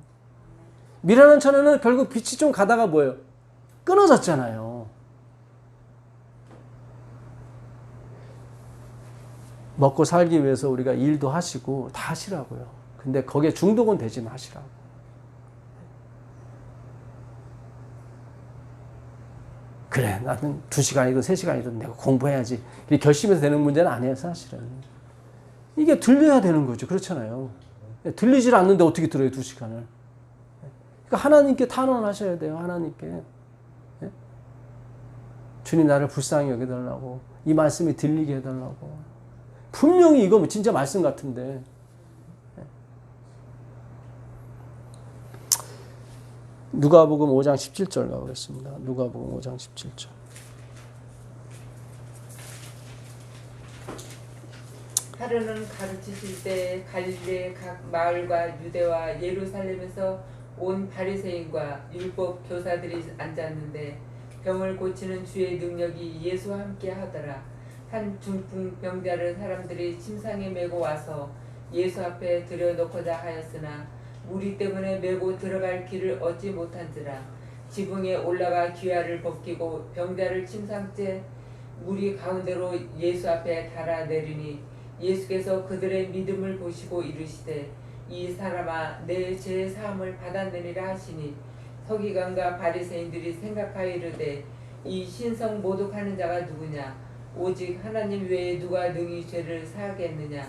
미련한 천에는 결국 빛이 좀 가다가 뭐예요? 끊어졌잖아요. 먹고 살기 위해서 우리가 일도 하시고 다 하시라고요. 근데 거기에 중독은 되지 마시라고. 그래, 나는 2시간이든 3시간이든 내가 공부해야지. 이렇게 결심해서 되는 문제는 아니에요, 사실은. 이게 들려야 되는 거죠. 그렇잖아요. 들리질 않는데 어떻게 들어요, 2시간을. 그러니까 하나님께 탄원하셔야 돼요, 하나님께. 주님 나를 불쌍히 여겨달라고. 이 말씀이 들리게 해달라고. 분명히 이거 진짜 말씀 같은데. 누가복음 5장 17절 가보겠습니다. 누가복음 5장 17절. 하루는 가르치실 때 갈릴리 각 마을과 유대와 예루살렘에서 온 바리새인과 율법 교사들이 앉았는데 병을 고치는 주의 능력이 예수와 함께 하더라. 한 중풍병자를 사람들이 침상에 메고 와서 예수 앞에 들여놓고자 하였으나 무리 때문에 메고 들어갈 길을 얻지 못한지라. 지붕에 올라가 귀화를 벗기고 병자를 침상째 무리 가운데로 예수 앞에 달아내리니 예수께서 그들의 믿음을 보시고 이르시되 이 사람아 내 죄 사함을 받았느니라 하시니 서기관과 바리새인들이 생각하여 이르되 이 신성 모독하는 자가 누구냐 오직 하나님 외에 누가 능히 죄를 사하겠느냐.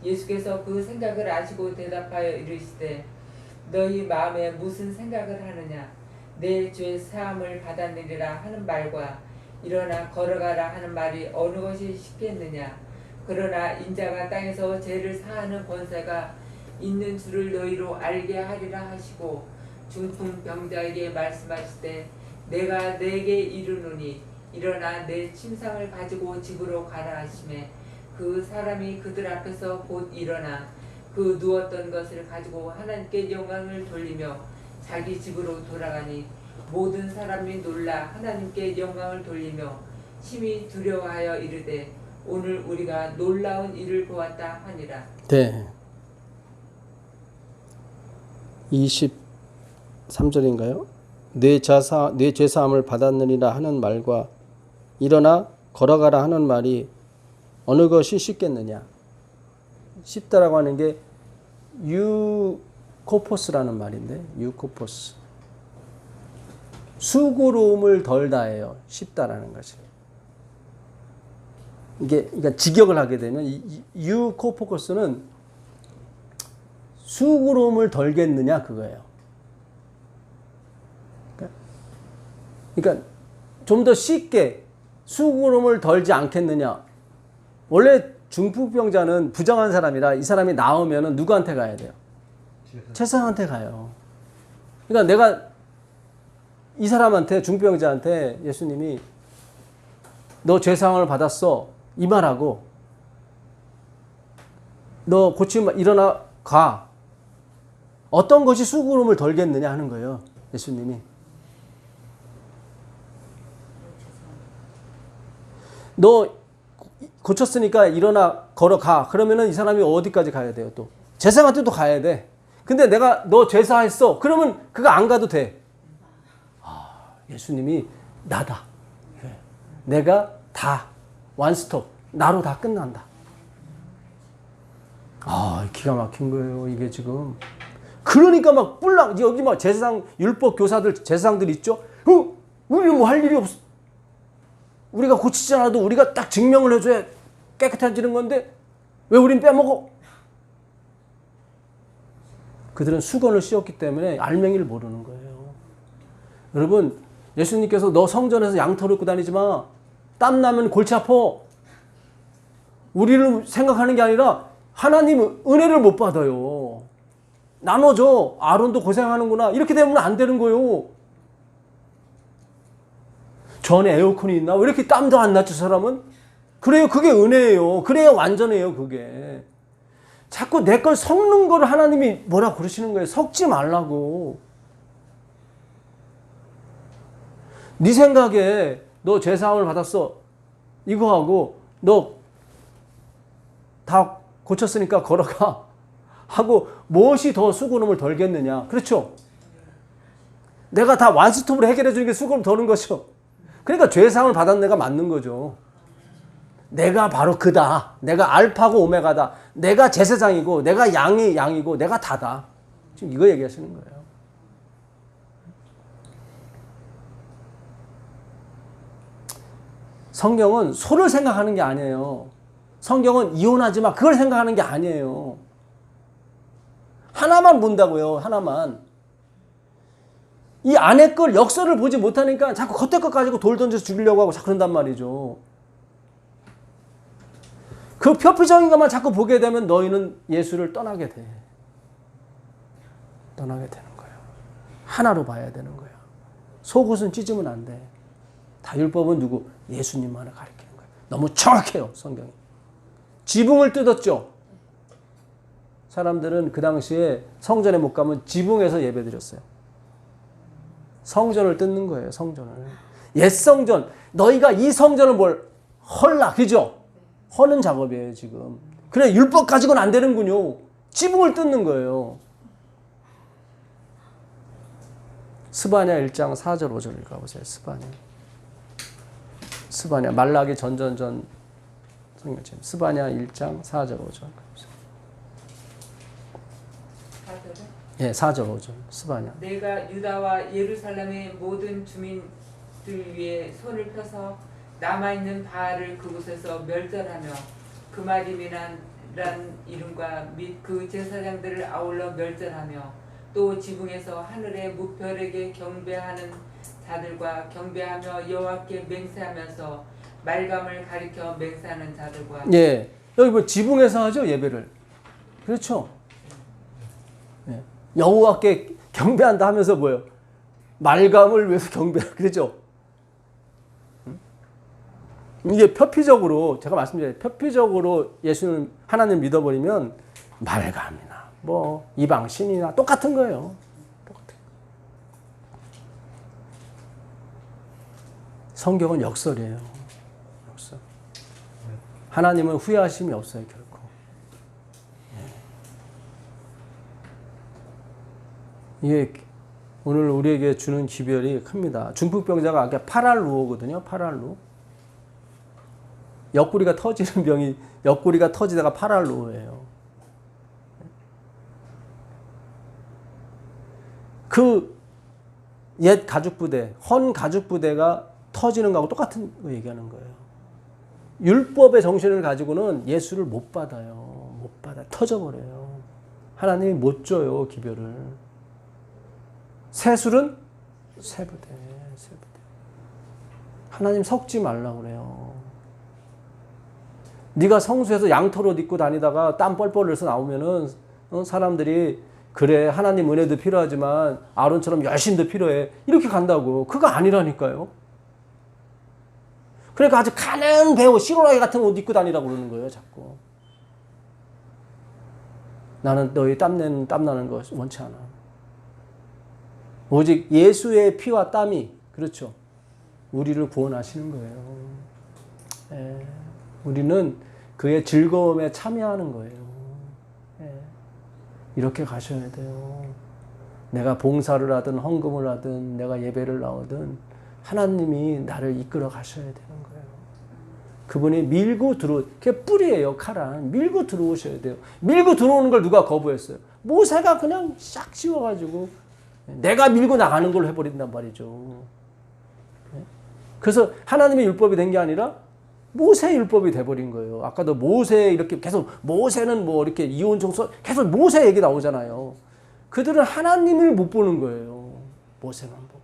예수께서 그 생각을 아시고 대답하여 이르시되 너희 마음에 무슨 생각을 하느냐. 내 죄 사함을 받았느니라 하는 말과 일어나 걸어가라 하는 말이 어느 것이 쉽겠느냐. 그러나 인자가 땅에서 죄를 사하는 권세가 있는 줄을 너희로 알게 하리라 하시고 중풍병자에게 말씀하시되 내가 내게 이르노니 일어나 내 침상을 가지고 집으로 가라 하시매 그 사람이 그들 앞에서 곧 일어나 그 누웠던 것을 가지고 하나님께 영광을 돌리며 자기 집으로 돌아가니 모든 사람이 놀라 하나님께 영광을 돌리며 심히 두려워하여 이르되 오늘 우리가 놀라운 일을 보았다 하니라. 네. 23절인가요? 내 죄사함을 받았느니라 하는 말과 일어나 걸어가라 하는 말이 어느 것이 쉽겠느냐. 쉽다라고 하는 게 유코포스라는 말인데, 유코포스. 수고로움을 덜 다해요. 쉽다라는 것이. 이게 그러니까 직역을 하게 되면 유코포커스는 수고로움을 덜겠느냐 그거예요. 그러니까 좀 더 쉽게 수고로움을 덜지 않겠느냐. 원래 중풍병자는 부정한 사람이라 이 사람이 나오면은 누구한테 가야 돼요? 최상한테 가요. 그러니까 내가 이 사람한테 중풍병자한테 예수님이 너 죄사함을 받았어 이 말하고 너 고치면 일어나 가. 어떤 것이 수고로움을 덜겠느냐 하는 거예요. 예수님이. 너 고쳤으니까 일어나 걸어가. 그러면은 이 사람이 어디까지 가야 돼요? 또 제사장한테도 가야 돼. 근데 내가 너 제사했어. 그러면 그거 안 가도 돼. 아, 예수님이 나다. 내가 다 원스톱. 나로 다 끝난다. 아, 기가 막힌 거예요. 이게 지금. 그러니까 막 뿔랑 여기 막 제사장 율법 교사들 제사장들 있죠. 우리는 뭐 할 일이 없어. 우리가 고치지 않아도 우리가 딱 증명을 해줘야 깨끗해지는 건데 왜 우린 빼먹어? 그들은 수건을 씌웠기 때문에 알맹이를 모르는 거예요. 여러분, 예수님께서 너 성전에서 양털을 입고 다니지 마. 땀 나면 골치 아파. 우리를 생각하는 게 아니라 하나님 은혜를 못 받아요. 나눠줘. 아론도 고생하는구나. 이렇게 되면 안 되는 거예요. 전에 에어컨이 있나? 왜 이렇게 땀도 안 났죠, 사람은? 그래요. 그게 은혜예요. 그래야 완전해요, 그게. 자꾸 내 걸 섞는 걸 하나님이 뭐라 그러시는 거예요. 섞지 말라고. 네 생각에 너 죄사함을 받았어. 이거 하고 너 다 고쳤으니까 걸어가. 하고 무엇이 더 수고름을 덜겠느냐. 그렇죠? 내가 다 완스톱으로 해결해 주는 게 수고름 더는 거죠. 그러니까 죄사함을 받은 내가 맞는 거죠. 내가 바로 그다. 내가 알파고 오메가다. 내가 제사장이고 내가 양이고 내가 다다. 지금 이거 얘기하시는 거예요. 성경은 소를 생각하는 게 아니에요. 성경은 이혼하지 마. 그걸 생각하는 게 아니에요. 하나만 본다고요. 하나만. 이 안에 걸 역설을 보지 못하니까 자꾸 겉에 것 가지고 돌 던져서 죽이려고 하고 자꾸 그런단 말이죠. 그 표피적인 것만 자꾸 보게 되면 너희는 예수를 떠나게 돼. 떠나게 되는 거예요. 하나로 봐야 되는 거예요. 속옷은 찢으면 안 돼. 다 율법은 누구? 예수님만을 가리키는 거예요. 너무 정확해요. 성경이. 지붕을 뜯었죠. 사람들은 그 당시에 성전에 못 가면 지붕에서 예배드렸어요. 성전을 뜯는 거예요. 성전을. 옛 성전. 너희가 이 성전을 뭘 헐라. 그죠? 허는 작업이에요. 지금. 그래 율법 가지고는 안 되는군요. 지붕을 뜯는 거예요. 스바냐 1장 4절 5절 읽어보세요. 스바냐 말라기 전전전 성경책 스바냐 1장 4절 5절 예, 4절 5절 스바냐. 내가 유다와 예루살렘의 모든 주민들 위에 손을 펴서 남아있는 바알을 그곳에서 멸절하며 그마림이란 이름과 및 그 제사장들을 아울러 멸절하며 또 지붕에서 하늘의 무별에게 경배하는 자들과 경배하며 여호와께 맹세하면서 말감을 가리켜 맹세하는 자들과. 예, 여기 뭐 지붕에서 하죠 예배를. 그렇죠. 예. 여호와께 경배한다 하면서 뭐예요? 말감을 위해서 경배하라. 그렇죠. 이게 표피적으로 제가 말씀드려요. 표피적으로 예수는 하나님 믿어버리면 말감이나 뭐 이방 신이나 똑같은 거예요. 똑같은. 성경은 역설이에요. 역설. 하나님은 후회하심이 없어요 결코. 이게 오늘 우리에게 주는 기별이 큽니다. 중풍병자가 아까 파랄루오거든요. 파랄루. 옆구리가 터지는 병이 옆구리가 터지다가 파랄루오예요. 그 옛 가죽부대, 헌 가죽부대가 터지는 거하고 똑같은 거 얘기하는 거예요. 율법의 정신을 가지고는 예수를 못 받아요. 못 받아. 터져버려요. 하나님이 못 줘요. 기별을. 새술은 새부대. 하나님 섞지 말라고 그래요. 네가 성수에서 양털옷 입고 다니다가 땀 뻘뻘 흘려서 나오면은 사람들이 그래 하나님 은혜도 필요하지만 아론처럼 열심도 필요해 이렇게 간다고. 그거 아니라니까요. 그러니까 아주 가는 배우 시로라기 같은 옷 입고 다니라고 그러는 거예요 자꾸. 나는 너희 땀나는 거 원치 않아. 오직 예수의 피와 땀이 그렇죠. 우리를 구원하시는 거예요. 예. 우리는 그의 즐거움에 참여하는 거예요. 예. 이렇게 가셔야 돼요. 내가 봉사를 하든 헌금을 하든 내가 예배를 나오든 하나님이 나를 이끌어 가셔야 되는 거예요. 그분이 밀고 그게 뿌리예요. 칼은 밀고 들어오셔야 돼요. 밀고 들어오는 걸 누가 거부했어요? 모세가 그냥 싹 씌워가지고 내가 밀고 나가는 걸로 해버린단 말이죠. 그래서 하나님의 율법이 된 게 아니라 모세 율법이 돼버린 거예요. 아까도 모세 이렇게 계속 모세는 뭐 이렇게 이혼 정서 계속 모세 얘기 나오잖아요. 그들은 하나님을 못 보는 거예요. 모세만 보고.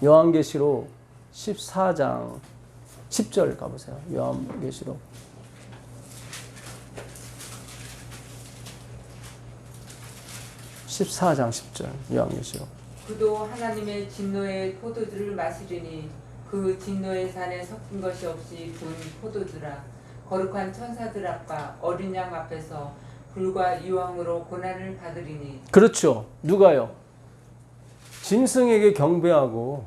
요한계시록 14장 10절 가보세요. 요한계시록 14장 10절 요한계시록. 그도 하나님의 진노의 포도주를 마시리니 그 진노의 산에 섞인 것이 없이 분 포도주라. 거룩한 천사들 앞과 어린 양 앞에서 불과 유황으로 고난을 받으리니. 그렇죠. 누가요? 짐승에게 경배하고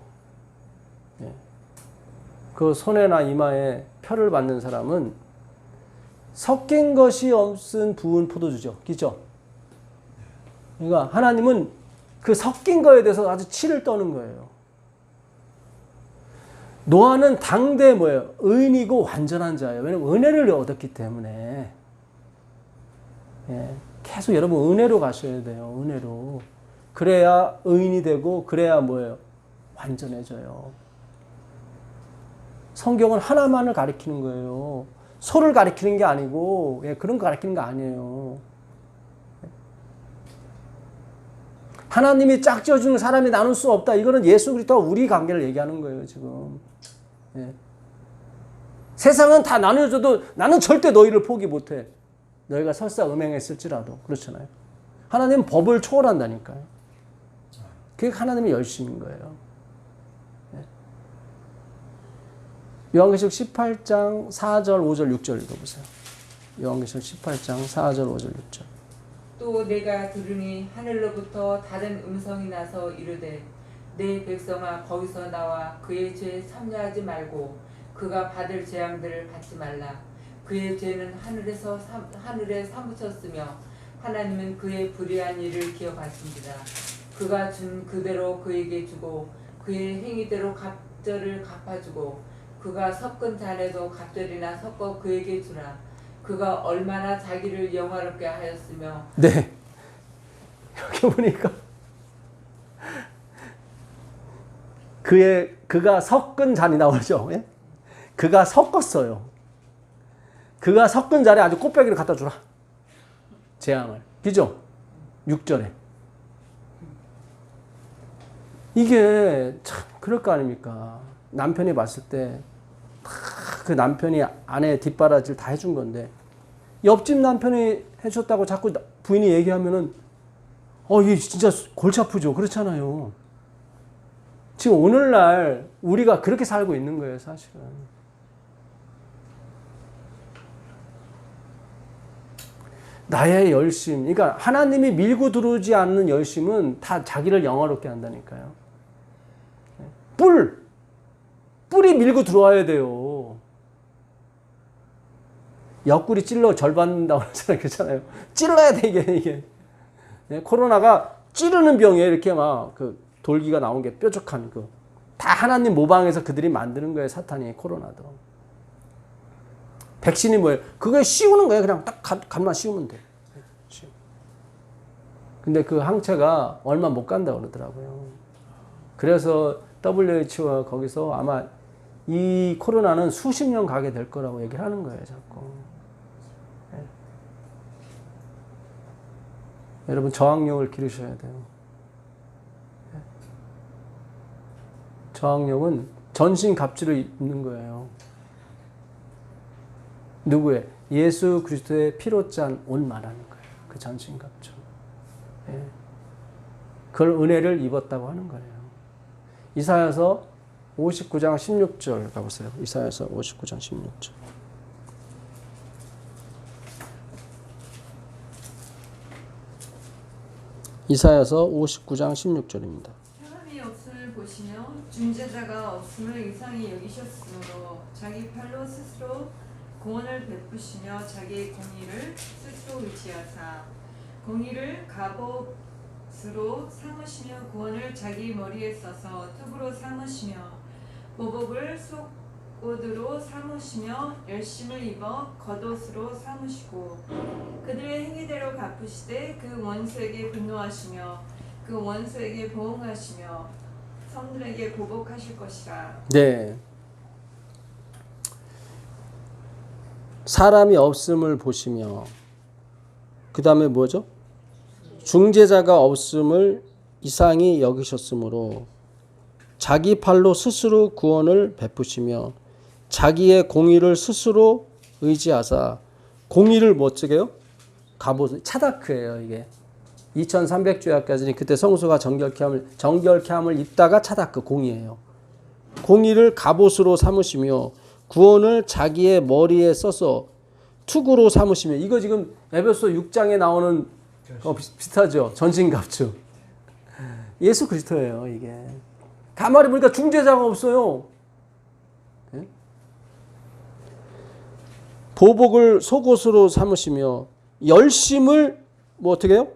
그 손에나 이마에 표를 받는 사람은 섞인 것이 없은 부은 포도주죠. 그죠? 그러니까 하나님은 그 섞인 거에 대해서 아주 치를 떠는 거예요. 노아는 당대 뭐예요? 의인이고 완전한 자예요. 왜냐면 은혜를 얻었기 때문에. 계속 여러분 은혜로 가셔야 돼요. 은혜로. 그래야 의인이 되고 그래야 뭐예요? 완전해져요. 성경은 하나만을 가리키는 거예요. 소를 가리키는 게 아니고 그런 거 가리키는 거 아니에요. 하나님이 짝지어주는 사람이 나눌 수 없다. 이거는 예수 그리스도와 우리 관계를 얘기하는 거예요. 지금. 세상은 다 나눠줘도 나는 절대 너희를 포기 못해. 너희가 설사 음행했을지라도. 그렇잖아요. 하나님은 법을 초월한다니까요. 그게 하나님의 열심인 거예요. 요한계시록 18장 4절 5절 6절 읽어보세요. 요한계시록 18장 4절 5절 6절. 또 내가 들으니 하늘로부터 다른 음성이 나서 이르되 내 백성아 거기서 나와 그의 죄에 참여하지 말고 그가 받을 재앙들을 받지 말라. 그의 죄는 하늘에 사무쳤으며 하나님은 그의 불의한 일을 기억하신지라. 그가 준 그대로 그에게 주고 그의 행위대로 갑절을 갚아주고 그가 섞은 잔에도 갑절이나 섞어 그에게 주라. 그가 얼마나 자기를 영화롭게 하였으며. 네. 여기 보니까 그가 섞은 잔이 나오죠. 예? 그가 섞었어요. 그가 섞은 잔에 아주 꽃배기를 갖다 주라. 재앙을. 그죠? 6절에. 이게 참 그럴 거 아닙니까? 남편이 봤을 때 그 남편이 아내 뒷바라지를 다 해준 건데 옆집 남편이 해줬다고 자꾸 부인이 얘기하면은 이게 진짜 골치 아프죠. 그렇잖아요. 지금 오늘날 우리가 그렇게 살고 있는 거예요, 사실은. 나의 열심, 그러니까 하나님이 밀고 들어오지 않는 열심은 다 자기를 영화롭게 한다니까요. 뿔이 밀고 들어와야 돼요. 옆구리 찔러 절 받는다고 그러잖아요. 찔러야 돼, 이게. 코로나가 찌르는 병이에요. 이렇게 막 그 돌기가 나온 게 뾰족한 다 하나님 모방해서 그들이 만드는 거예요, 사탄이. 코로나도. 백신이 뭐예요? 그게 씌우는 거예요. 그냥 딱 간만 씌우면 돼. 근데 그 항체가 얼마 못 간다고 그러더라고요. 그래서 WHO가 거기서 아마 이 코로나는 수십 년 가게 될 거라고 얘기를 하는 거예요, 자꾸. 네. 여러분, 저항력을 기르셔야 돼요. 네. 저항력은 전신 갑주를 입는 거예요. 누구의? 예수 그리스도의 피로 짠 옷 말하는 거예요. 그 전신 갑주. 네. 그걸 은혜를 입었다고 하는 거예요. 이사야서 59장 16절 가보세요. 이사야서 59장 16절. 이사야서 59장 16절입니다. 사람이 없음을 보시며 중재자가 없음을 이상히 여기셨으므로 자기 팔로 스스로 구원을 베푸시며 자기의 공의를 스스로 의지하사 공의를 갑옷으로 삼으시며 구원을 자기 머리에 써서 톱으로 삼으시며 보복을 속옷으로 삼으시며 열심을 입어 겉옷으로 삼으시고 그들의 행위대로 갚으시되 그 원수에게 분노하시며 그 원수에게 보응하시며 성들에게 보복하실 것이라. 네. 사람이 없음을 보시며 그 다음에 뭐죠? 중재자가 없음을 이상히 여기셨으므로 자기 팔로 스스로 구원을 베푸시며 자기의 공의를 스스로 의지하사 공의를 뭐 어쩌게요? 갑옷, 차다크예요. 이게 2300주야까지는 그때 성소가 정결케 함을 입다가 차다크 공의예요. 공의를 갑옷으로 삼으시며 구원을 자기의 머리에 써서 투구로 삼으시며 이거 지금 에베소 6장에 나오는 비슷하죠. 전신갑주. 예수 그리스도예요, 이게. 가만히 보니까 중재자가 없어요. 예? 보복을 속옷으로 삼으시며 열심을 뭐 어떻게 해요?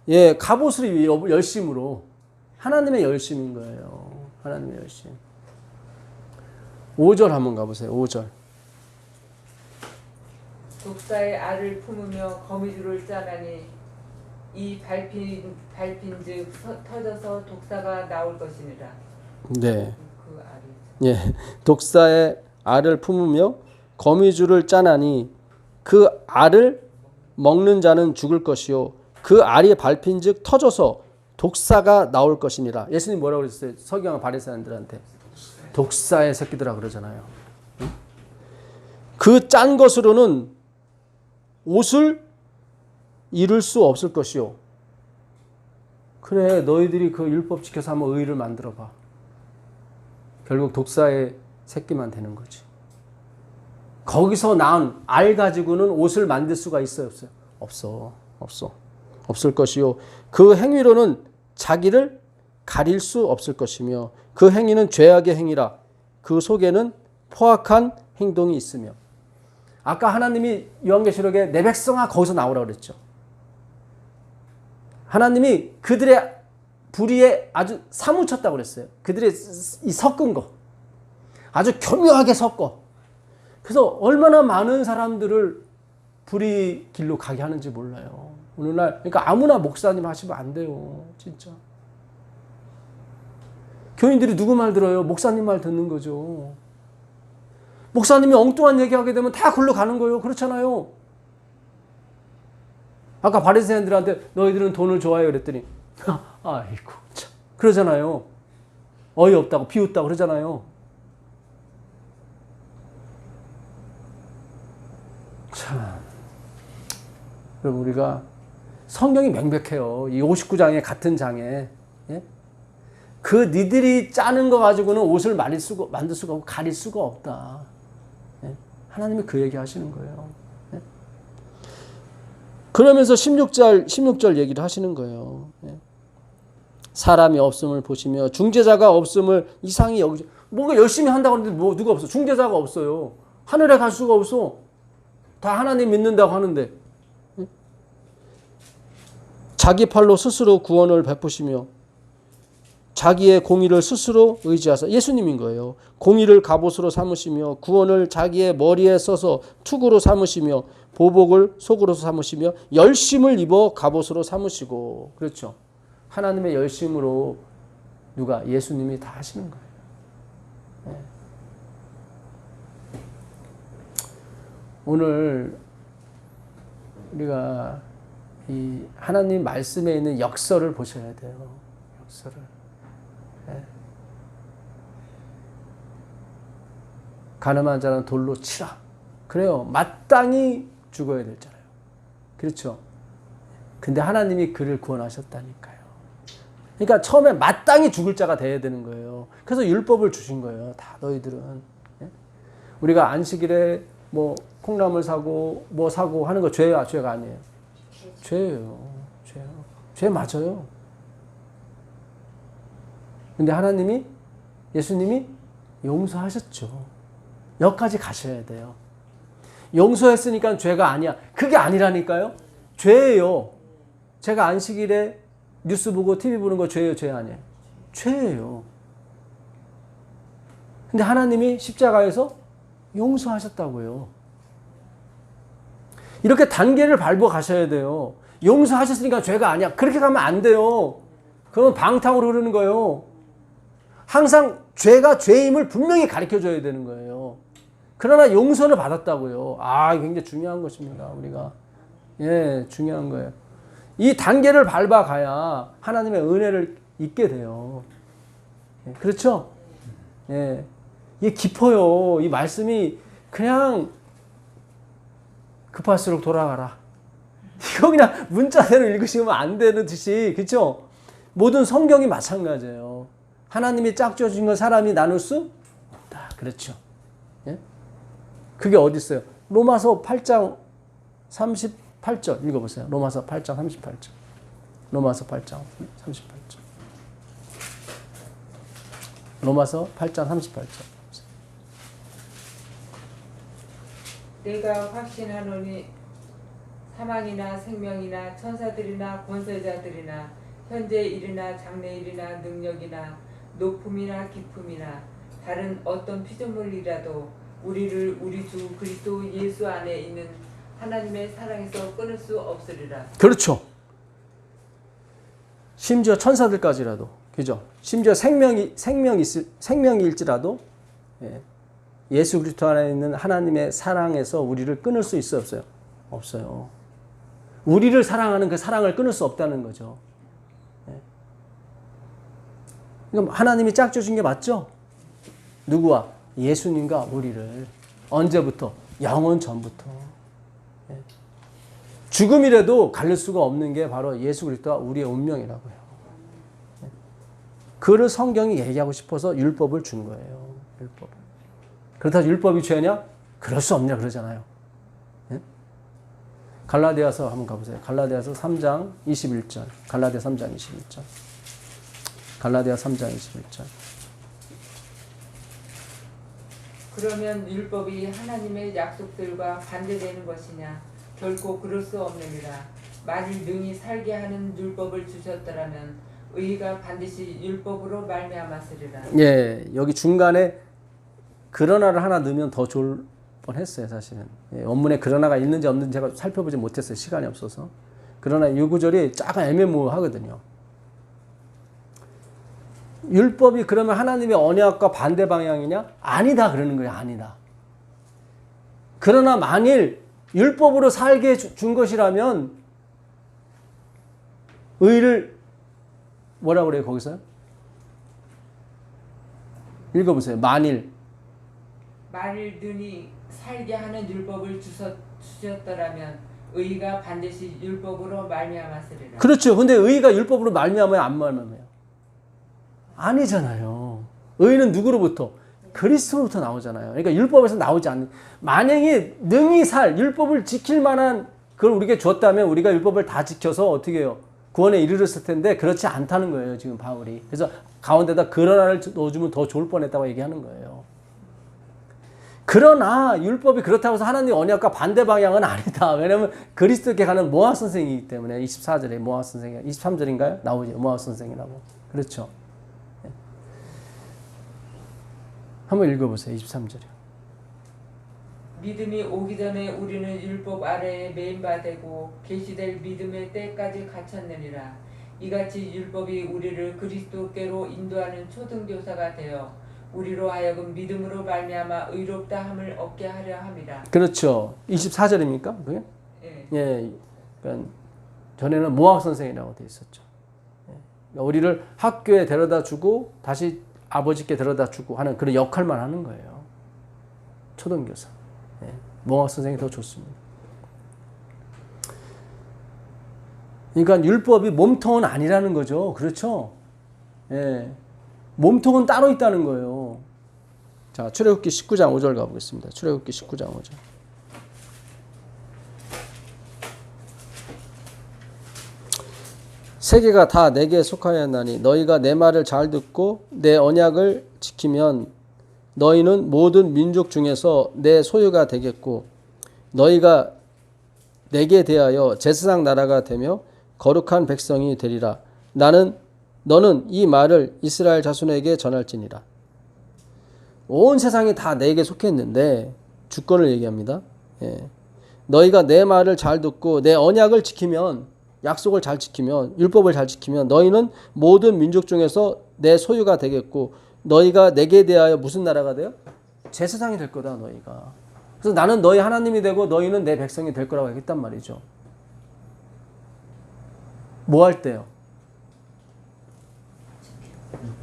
예, 갑옷을 열심으로. 하나님의 열심인 거예요. 하나님의 열심. 5절 한번 가보세요. 5절. 독사의 알을 품으며 거미줄을 짜나니 이 밟힌즉 터져서 독사가 나올 것이니라. 네. 그 알이. 예. 독사의 알을 품으며 거미줄을 짜나니 그 알을 먹는 자는 죽을 것이요 그 알이 밟힌즉 터져서 독사가 나올 것이니라. 예수님 뭐라고 그랬어요? 서기관 바리새인들한테 독사의 새끼들아 그러잖아요. 응? 그 짠 것으로는 옷을 이룰 수 없을 것이요. 그래, 너희들이 그 율법 지켜서 한번 의를 만들어 봐. 결국 독사의 새끼만 되는 거지. 거기서 나온 알 가지고는 옷을 만들 수가 있어요, 없어요? 없어. 없을 것이요. 그 행위로는 자기를 가릴 수 없을 것이며 그 행위는 죄악의 행위라. 그 속에는 포악한 행동이 있으며. 아까 하나님이 요한계시록에 내 백성아 거기서 나오라고 그랬죠. 하나님이 그들의 불의에 아주 사무쳤다고 그랬어요. 그들의 이 섞은 거. 아주 교묘하게 섞어. 그래서 얼마나 많은 사람들을 불의 길로 가게 하는지 몰라요. 오늘날 그러니까 아무나 목사님 하시면 안 돼요. 진짜. 교인들이 누구 말 들어요? 목사님 말 듣는 거죠. 목사님이 엉뚱한 얘기하게 되면 다 글로 가는 거예요. 그렇잖아요. 아까 바리새인들한테 너희들은 돈을 좋아해요 그랬더니 아이고 참 그러잖아요. 어이없다고 비웃다고 그러잖아요. 참 여러분 우리가 성경이 명백해요. 이 59장에 같은 장에 예? 그 니들이 짜는 거 가지고는 옷을 만들 수가 없고 가릴 수가 없다. 예? 하나님이 그 얘기 하시는 거예요. 예? 그러면서 16절 얘기를 하시는 거예요. 예? 사람이 없음을 보시며 중재자가 없음을 이상히 여기죠. 뭔가 열심히 한다고 하는데 뭐 누가 없어. 중재자가 없어요. 하늘에 갈 수가 없어. 다 하나님 믿는다고 하는데 예? 자기 팔로 스스로 구원을 베푸시며 자기의 공의를 스스로 의지하사 예수님인 거예요. 공의를 갑옷으로 삼으시며 구원을 자기의 머리에 써서 투구로 삼으시며 보복을 속으로 삼으시며 열심을 입어 갑옷으로 삼으시고 그렇죠. 하나님의 열심으로 누가 예수님이 다 하시는 거예요. 네. 오늘 우리가 이 하나님 말씀에 있는 역설을 보셔야 돼요. 역설을. 네. 가늠한 자는 돌로 치라. 그래요. 마땅히 죽어야 되잖아요. 그렇죠. 근데 하나님이 그를 구원하셨다니까요. 그러니까 처음에 마땅히 죽을 자가 돼야 되는 거예요. 그래서 율법을 주신 거예요. 다 너희들은. 예? 우리가 안식일에 뭐 콩나물 사고 뭐 사고 하는 거 죄야, 죄가 아니에요. 죄예요. 죄요. 죄 맞아요. 근데 하나님이 예수님이 용서하셨죠. 여기까지 가셔야 돼요. 용서했으니까 죄가 아니야. 그게 아니라니까요. 죄예요. 제가 안식일에 뉴스 보고 TV 보는 거 죄예요, 죄 아니에요? 죄예요. 근데 하나님이 십자가에서 용서하셨다고요. 이렇게 단계를 밟아 가셔야 돼요. 용서하셨으니까 죄가 아니야. 그렇게 가면 안 돼요. 그러면 방탕으로 흐르는 거예요. 항상 죄가 죄임을 분명히 가르쳐줘야 되는 거예요. 그러나 용서를 받았다고요. 아, 굉장히 중요한 것입니다. 우리가. 예, 중요한 거예요. 이 단계를 밟아가야 하나님의 은혜를 잊게 돼요. 예, 그렇죠? 예, 이게 깊어요. 이 말씀이 그냥 급할수록 돌아가라. 이거 그냥 문자대로 읽으시면 안 되는 듯이, 그렇죠? 모든 성경이 마찬가지예요. 하나님이 짝지어 주신 걸 사람이 나눌 수 없다. 그렇죠? 예? 그게 어디 있어요? 로마서 8장 38절 읽어보세요. 로마서 8장 38절. 로마서 8장 38절. 로마서 8장 38절. 내가 확신하노니 사망이나 생명이나 천사들이나 권세자들이나 현재 일이나 장래 일이나 능력이나 높음이나 깊음이나 다른 어떤 피조물이라도 우리를 우리 주 그리스도 예수 안에 있는 하나님의 사랑에서 끊을 수 없으리라. 그렇죠. 심지어 천사들까지라도, 그죠? 심지어 생명일지라도 예수 그리스도 안에 있는 하나님의 사랑에서 우리를 끊을 수 있어요, 없어요? 없어요. 우리를 사랑하는 그 사랑을 끊을 수 없다는 거죠. 그럼 하나님이 짝져준 게 맞죠? 누구와? 예수님과 우리를. 언제부터? 영원 전부터. 죽음이라도 가릴 수가 없는 게 바로 예수 그리스도와 우리의 운명이라고요. 그를 성경이 얘기하고 싶어서 율법을 준 거예요. 율법. 그렇다고 율법이 죄냐? 그럴 수 없냐 그러잖아요. 갈라디아서 한번 가보세요. 갈라디아서 3장 21절. 갈라디아 3장 21절. 갈라디아 3장 21절. 그러면 율법이 하나님의 약속들과 반대되는 것이냐? 결코 그럴 수 없느니라. 만일 능히 살게 하는 율법을 주셨더라면 의가 반드시 율법으로 말미암았으리라. 예, 여기 중간에 그러나를 하나 넣으면 더 좋을 뻔했어요, 사실은. 예, 원문에 그러나가 있는지 없는지 제가 살펴보지 못했어요, 시간이 없어서. 그러나 이 구절이 약간 애매모호하거든요. 율법이 그러면 하나님의 언약과 반대 방향이냐? 아니다 그러는 거예요. 아니다. 그러나 만일 율법으로 살게 준 것이라면 의를 뭐라고 그래요 거기서요? 읽어보세요. 만일 능히 살게 하는 율법을 주셨더라면 의가 반드시 율법으로 말미암았으리라. 그렇죠. 근데 의가 율법으로 말미암아요? 안 말미암아요? 아니잖아요. 의는 누구로부터? 그리스도로부터 나오잖아요. 그러니까 율법에서 나오지 않는. 만약에 능히 율법을 지킬 만한 그걸 우리에게 줬다면 우리가 율법을 다 지켜서 어떻게 해요? 구원에 이르렀을 텐데 그렇지 않다는 거예요. 지금 바울이. 그래서 가운데다 그러나를 넣어주면 더 좋을 뻔했다고 얘기하는 거예요. 그러나 율법이 그렇다고 해서 하나님 언약과 반대 방향은 아니다. 왜냐하면 그리스도께 가는 모아 선생이기 때문에 24절에 모아 선생이 23절인가요? 나오죠. 모아 선생이라고. 그렇죠. 한번 읽어보세요. 23절이요. 믿음이 오기 전에 우리는 율법 아래에 매인 바 되고 계시될 믿음의 때까지 갇혔느니라. 이같이 율법이 우리를 그리스도께로 인도하는 초등교사가 되어 우리로 하여금 믿음으로 말미암아 의롭다 함을 얻게 하려 함이라. 그렇죠. 24절입니까? 그게? 예. 예. 그러니까 전에는 모학 선생이라고 돼 있었죠. 그러니까 우리를 학교에 데려다 주고 다시 아버지께 데려다 주고 하는 그런 역할만 하는 거예요. 초등교사. 예. 모학 선생이 더 좋습니다. 그러니까 율법이 몸통은 아니라는 거죠. 그렇죠? 예. 몸통은 따로 있다는 거예요. 자, 출애굽기 19장 5절 가보겠습니다. 출애굽기 19장 5절. 세계가 다 내게 속하였나니 너희가 내 말을 잘 듣고 내 언약을 지키면 너희는 모든 민족 중에서 내 소유가 되겠고 너희가 내게 대하여 제사장 나라가 되며 거룩한 백성이 되리라. 너는 이 말을 이스라엘 자손에게 전할지니라. 온 세상이 다 내게 속했는데 주권을 얘기합니다. 예. 너희가 내 말을 잘 듣고 내 언약을 지키면 약속을 잘 지키면 율법을 잘 지키면 너희는 모든 민족 중에서 내 소유가 되겠고 너희가 내게 대하여 무슨 나라가 돼요? 제사장이 될 거다 너희가. 그래서 나는 너희 하나님이 되고 너희는 내 백성이 될 거라고 했단 말이죠. 뭐 할 때요?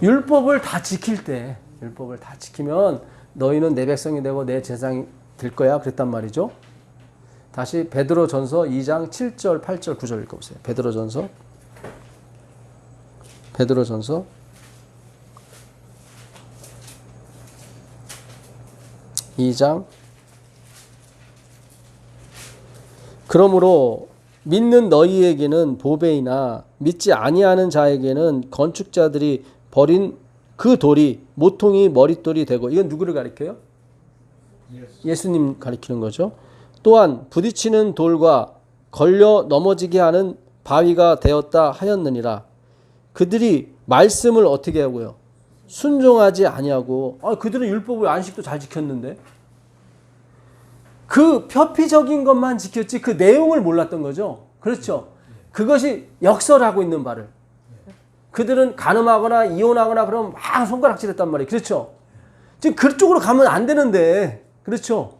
율법을 다 지킬 때. 율법을 다 지키면 너희는 내 백성이 되고 내 제사장이 될 거야 그랬단 말이죠. 다시 베드로전서 2장 7절, 8절, 9절 읽어보세요. 베드로전서 2장. 그러므로 믿는 너희에게는 보배이나 믿지 아니하는 자에게는 건축자들이 버린 그 돌이 모퉁이 머릿돌이 되고. 이건 누구를 가리켜요? 예수님 가리키는 거죠. 또한 부딪히는 돌과 걸려 넘어지게 하는 바위가 되었다 하였느니라. 그들이 말씀을 어떻게 하고요? 순종하지 아니하고. 그들은 율법을 안식도 잘 지켰는데 그 표피적인 것만 지켰지 그 내용을 몰랐던 거죠. 그렇죠. 그것이 역설하고 있는 바를. 그들은 간음하거나 이혼하거나 그러면 막 손가락질했단 말이에요. 그렇죠. 지금 그쪽으로 가면 안 되는데. 그렇죠.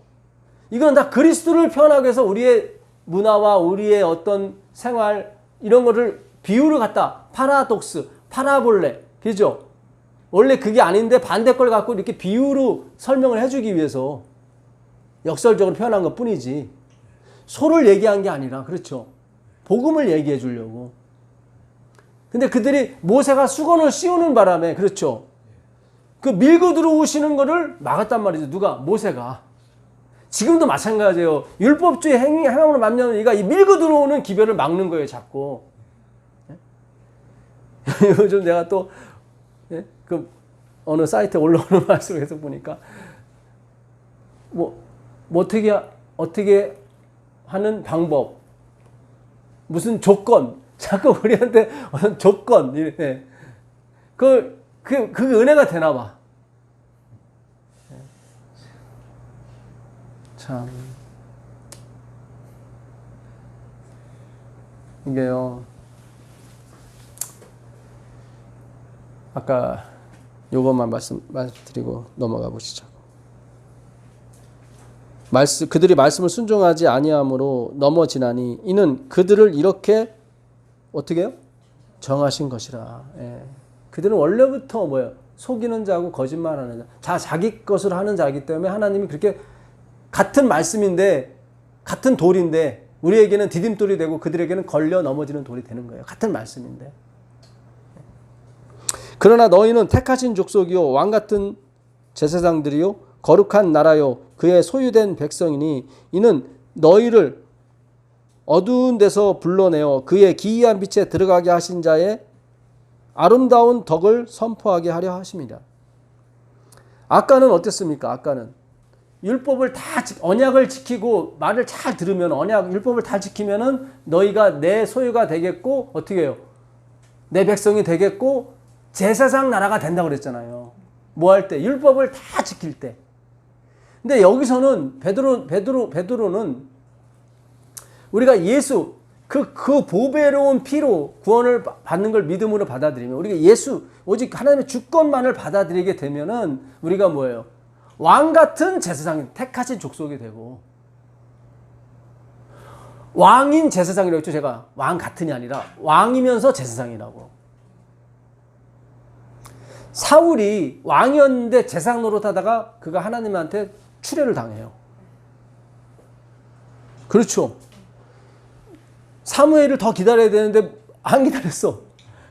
이건 다 그리스도를 표현하기 위해서 우리의 문화와 우리의 어떤 생활 이런 거를 비유를 갖다 파라독스, 파라볼레. 그죠? 원래 그게 아닌데 반대 걸 갖고 이렇게 비유로 설명을 해주기 위해서 역설적으로 표현한 것 뿐이지 소를 얘기한 게 아니라. 그렇죠. 복음을 얘기해 주려고. 근데 그들이 모세가 수건을 씌우는 바람에. 그렇죠. 그 밀고 들어오시는 거를 막았단 말이죠. 누가? 모세가. 지금도 마찬가지예요. 율법주의 행함으로 만나는 이가 이 밀고 들어오는 기별을 막는 거예요. 자꾸. 요즘 내가 또 그 어느 사이트에 올라오는 말씀을 계속 보니까 어떻게 하는 방법, 무슨 조건, 자꾸 우리한테 어떤 조건, 그 은혜가 되나 봐. 참. 이게요. 아까 요것만 말씀드리고 넘어가 보시죠. 그들이 말씀을 순종하지 아니함으로 넘어지나니 이는 그들을 이렇게 어떻게 해요? 정하신 것이라. 예. 그들은 원래부터 뭐예요? 속이는 자고 거짓말하는 자. 자기 것을 하는 자이기 때문에 하나님이 그렇게 같은 말씀인데 같은 돌인데 우리에게는 디딤돌이 되고 그들에게는 걸려 넘어지는 돌이 되는 거예요. 같은 말씀인데. 그러나 너희는 택하신 족속이요 왕같은 제사장들이요 거룩한 나라요 그의 소유된 백성이니 이는 너희를 어두운 데서 불러내어 그의 기이한 빛에 들어가게 하신 자의 아름다운 덕을 선포하게 하려 하십니다. 아까는 어땠습니까? 아까는 율법을 다 언약을 지키고 말을 잘 들으면 율법을 다 지키면은 너희가 내 소유가 되겠고 어떻게 해요? 내 백성이 되겠고 제사장 나라가 된다고 그랬잖아요. 뭐 할 때? 율법을 다 지킬 때. 근데 여기서는 베드로는 우리가 예수 그 보배로운 피로 구원을 받는 걸 믿음으로 받아들이면 우리가 예수 오직 하나님의 주권만을 받아들이게 되면은 우리가 뭐예요? 왕 같은 제사장이 택하신 족속이 되고 왕인 제사장이라고 했죠. 제가 왕 같은이 아니라 왕이면서 제사장이라고. 사울이 왕이었는데 제사장 노릇하다가 그가 하나님한테 추례를 당해요. 그렇죠. 사무엘을 더 기다려야 되는데 안 기다렸어.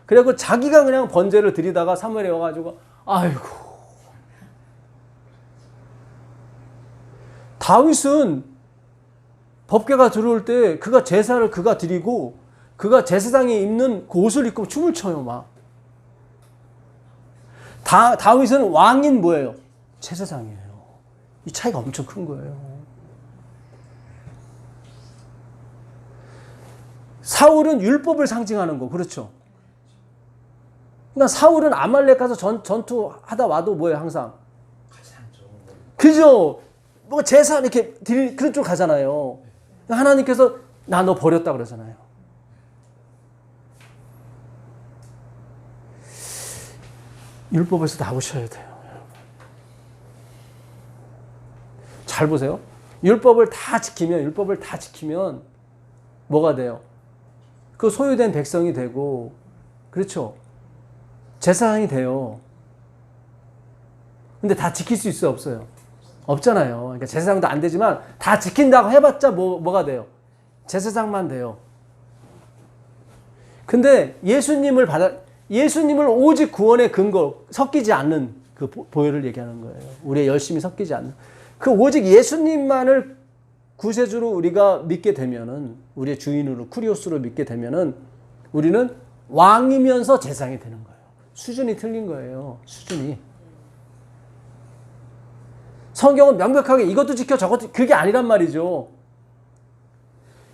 그래갖고 자기가 그냥 번제를 드리다가 사무엘이 와가지고 아이고. 다윗은 법궤가 들어올 때 그가 제사를 그가 드리고 그가 제사장이 입는 그 옷을 입고 춤을 춰요 막. 다윗은 왕인 뭐예요? 제사장이에요. 이 차이가 엄청 큰 거예요. 사울은 율법을 상징하는 거, 그렇죠? 그러니까 사울은 아말렉 가서 전투하다 와도 뭐예요, 항상? 그죠? 뭐 제사 이렇게 그런 쪽 가잖아요. 하나님께서 나 너 버렸다 그러잖아요. 율법에서 나오셔야 돼요. 잘 보세요. 율법을 다 지키면 뭐가 돼요? 그 소유된 백성이 되고, 그렇죠? 제사장이 돼요. 근데 다 지킬 수 있어요, 없어요? 없잖아요. 그러니까 제사장도 안 되지만 다 지킨다고 해봤자 뭐가 돼요? 제사장만 돼요. 근데 예수님을 오직 구원의 근거, 섞이지 않는 그 보혈을 얘기하는 거예요. 우리의 열심이 섞이지 않는. 그 오직 예수님만을 구세주로 우리가 믿게 되면은, 우리의 주인으로 쿠리오스로 믿게 되면은 우리는 왕이면서 제사장이 되는 거예요. 수준이 틀린 거예요. 수준이. 성경은 명백하게 이것도 지켜 저것도, 그게 아니란 말이죠.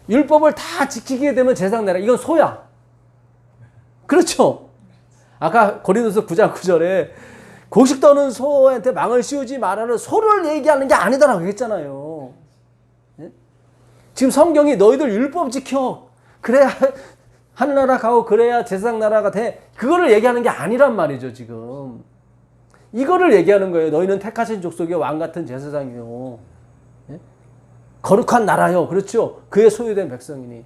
율법을 다 지키게 되면 제사장 되라. 이건 소야. 그렇죠? 아까 고린도서 9장 9절에 곡식 떠는 소한테 망을 씌우지 말라는 소를 얘기하는 게 아니다라고 했잖아요. 예? 지금 성경이 너희들 율법 지켜. 그래야 하늘나라 가고 그래야 제사장 나라가 돼. 그거를 얘기하는 게 아니란 말이죠, 지금. 이거를 얘기하는 거예요. 너희는 택하신 족속이요, 왕 같은 제사장이요. 예? 거룩한 나라요. 그렇죠? 그의 소유된 백성이니.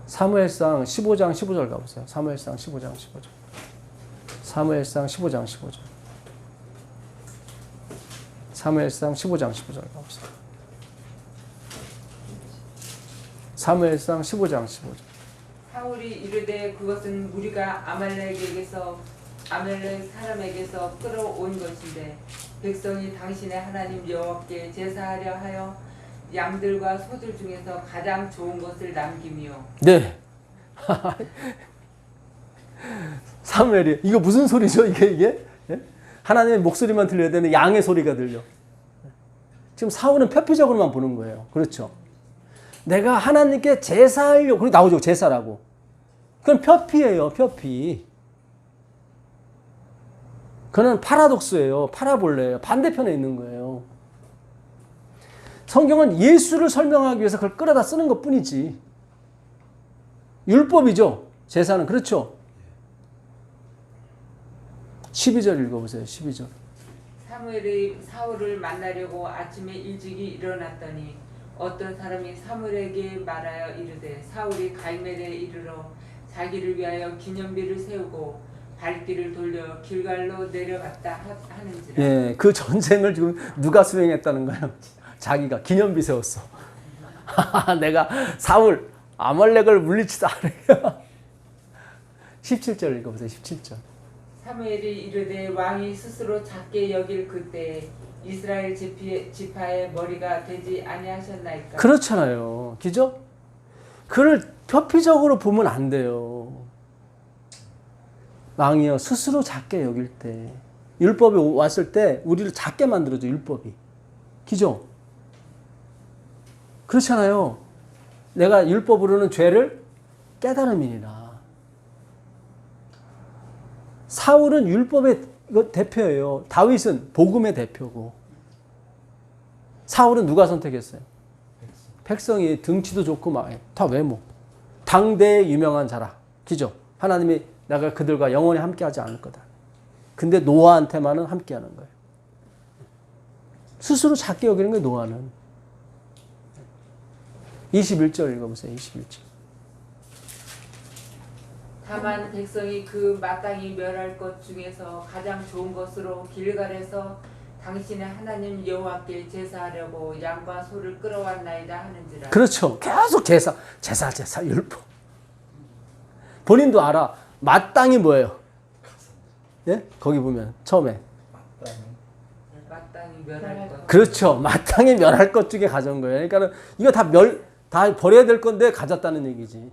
사무엘상 15장 15절 가보세요. 사무엘상 15장 15절. 사무엘상 15장 15절. 사무엘상 15장 15절 가보세요. 사무엘상 15장 15절. 사울이 이르되 그것은 무리가 아말렉 사람에게서 끌어온 것인데 백성이 당신의 하나님 여호와께 제사하려 하여 양들과 소들 중에서 가장 좋은 것을 남기며. 네. 사무엘이 이거 무슨 소리죠? 이게? 예? 하나님의 목소리만 들려야 되는데 양의 소리가 들려. 지금 사울은 표피적으로만 보는 거예요. 그렇죠? 내가 하나님께 제사하려고, 그리고 나오죠. 제사라고. 그건 표피예요. 표피. 그건 파라독스예요. 파라볼레예요. 반대편에 있는 거예요. 성경은 예수를 설명하기 위해서 그걸 끌어다 쓰는 것 뿐이지. 율법이죠. 제사는. 그렇죠. 12절 읽어보세요. 12절. 사무엘이 사울을 만나려고 아침에 일찍이 일어났더니 어떤 사람이 사무엘에게 말하여 이르되 사울이 갈멜에 이르러 자기를 위하여 기념비를 세우고 발길을 돌려 길갈로 내려갔다 하는지라. 예, 그 전쟁을 지금 누가 수행했다는 거예요? 자기가 기념비 세웠어. 내가 사울 아말렉을 물리치다. 17절 읽어보세요. 17절. 사무엘이 이르되 왕이 스스로 작게 여길 그때 이스라엘 지파의 머리가 되지 아니하셨나이까. 그렇잖아요. 그죠? 그를 표피적으로 보면 안 돼요. 왕이요 스스로 작게 여길 때, 율법이 왔을 때 우리를 작게 만들어줘. 율법이. 그죠? 그렇잖아요. 내가 율법으로는 죄를 깨달음이니라. 사울은 율법의 대표예요. 다윗은 복음의 대표고. 사울은 누가 선택했어요? 백성이 등치도 좋고 막 다 외모. 당대의 유명한 자라. 그죠? 하나님이 내가 그들과 영원히 함께하지 않을 거다. 근데 노아한테만은 함께하는 거예요. 스스로 작게 여기는 거예요. 노아는. 21절 읽어보세요. 21절. 다만 백성이 그 마땅히 멸할 것 중에서 가장 좋은 것으로 길갈에서 당신의 하나님 여호와께 제사하려고 양과 소를 끌어왔나이다 하는지라. 그렇죠. 계속 제사 율법. 본인도 알아. 마땅히 뭐예요? 예? 거기 보면 처음에. 마땅히 멸할 것. 그렇죠. 마땅히 멸할 것 중에 가져온 거예요. 그러니까 이거 다 버려야 될 건데 가졌다는 얘기지.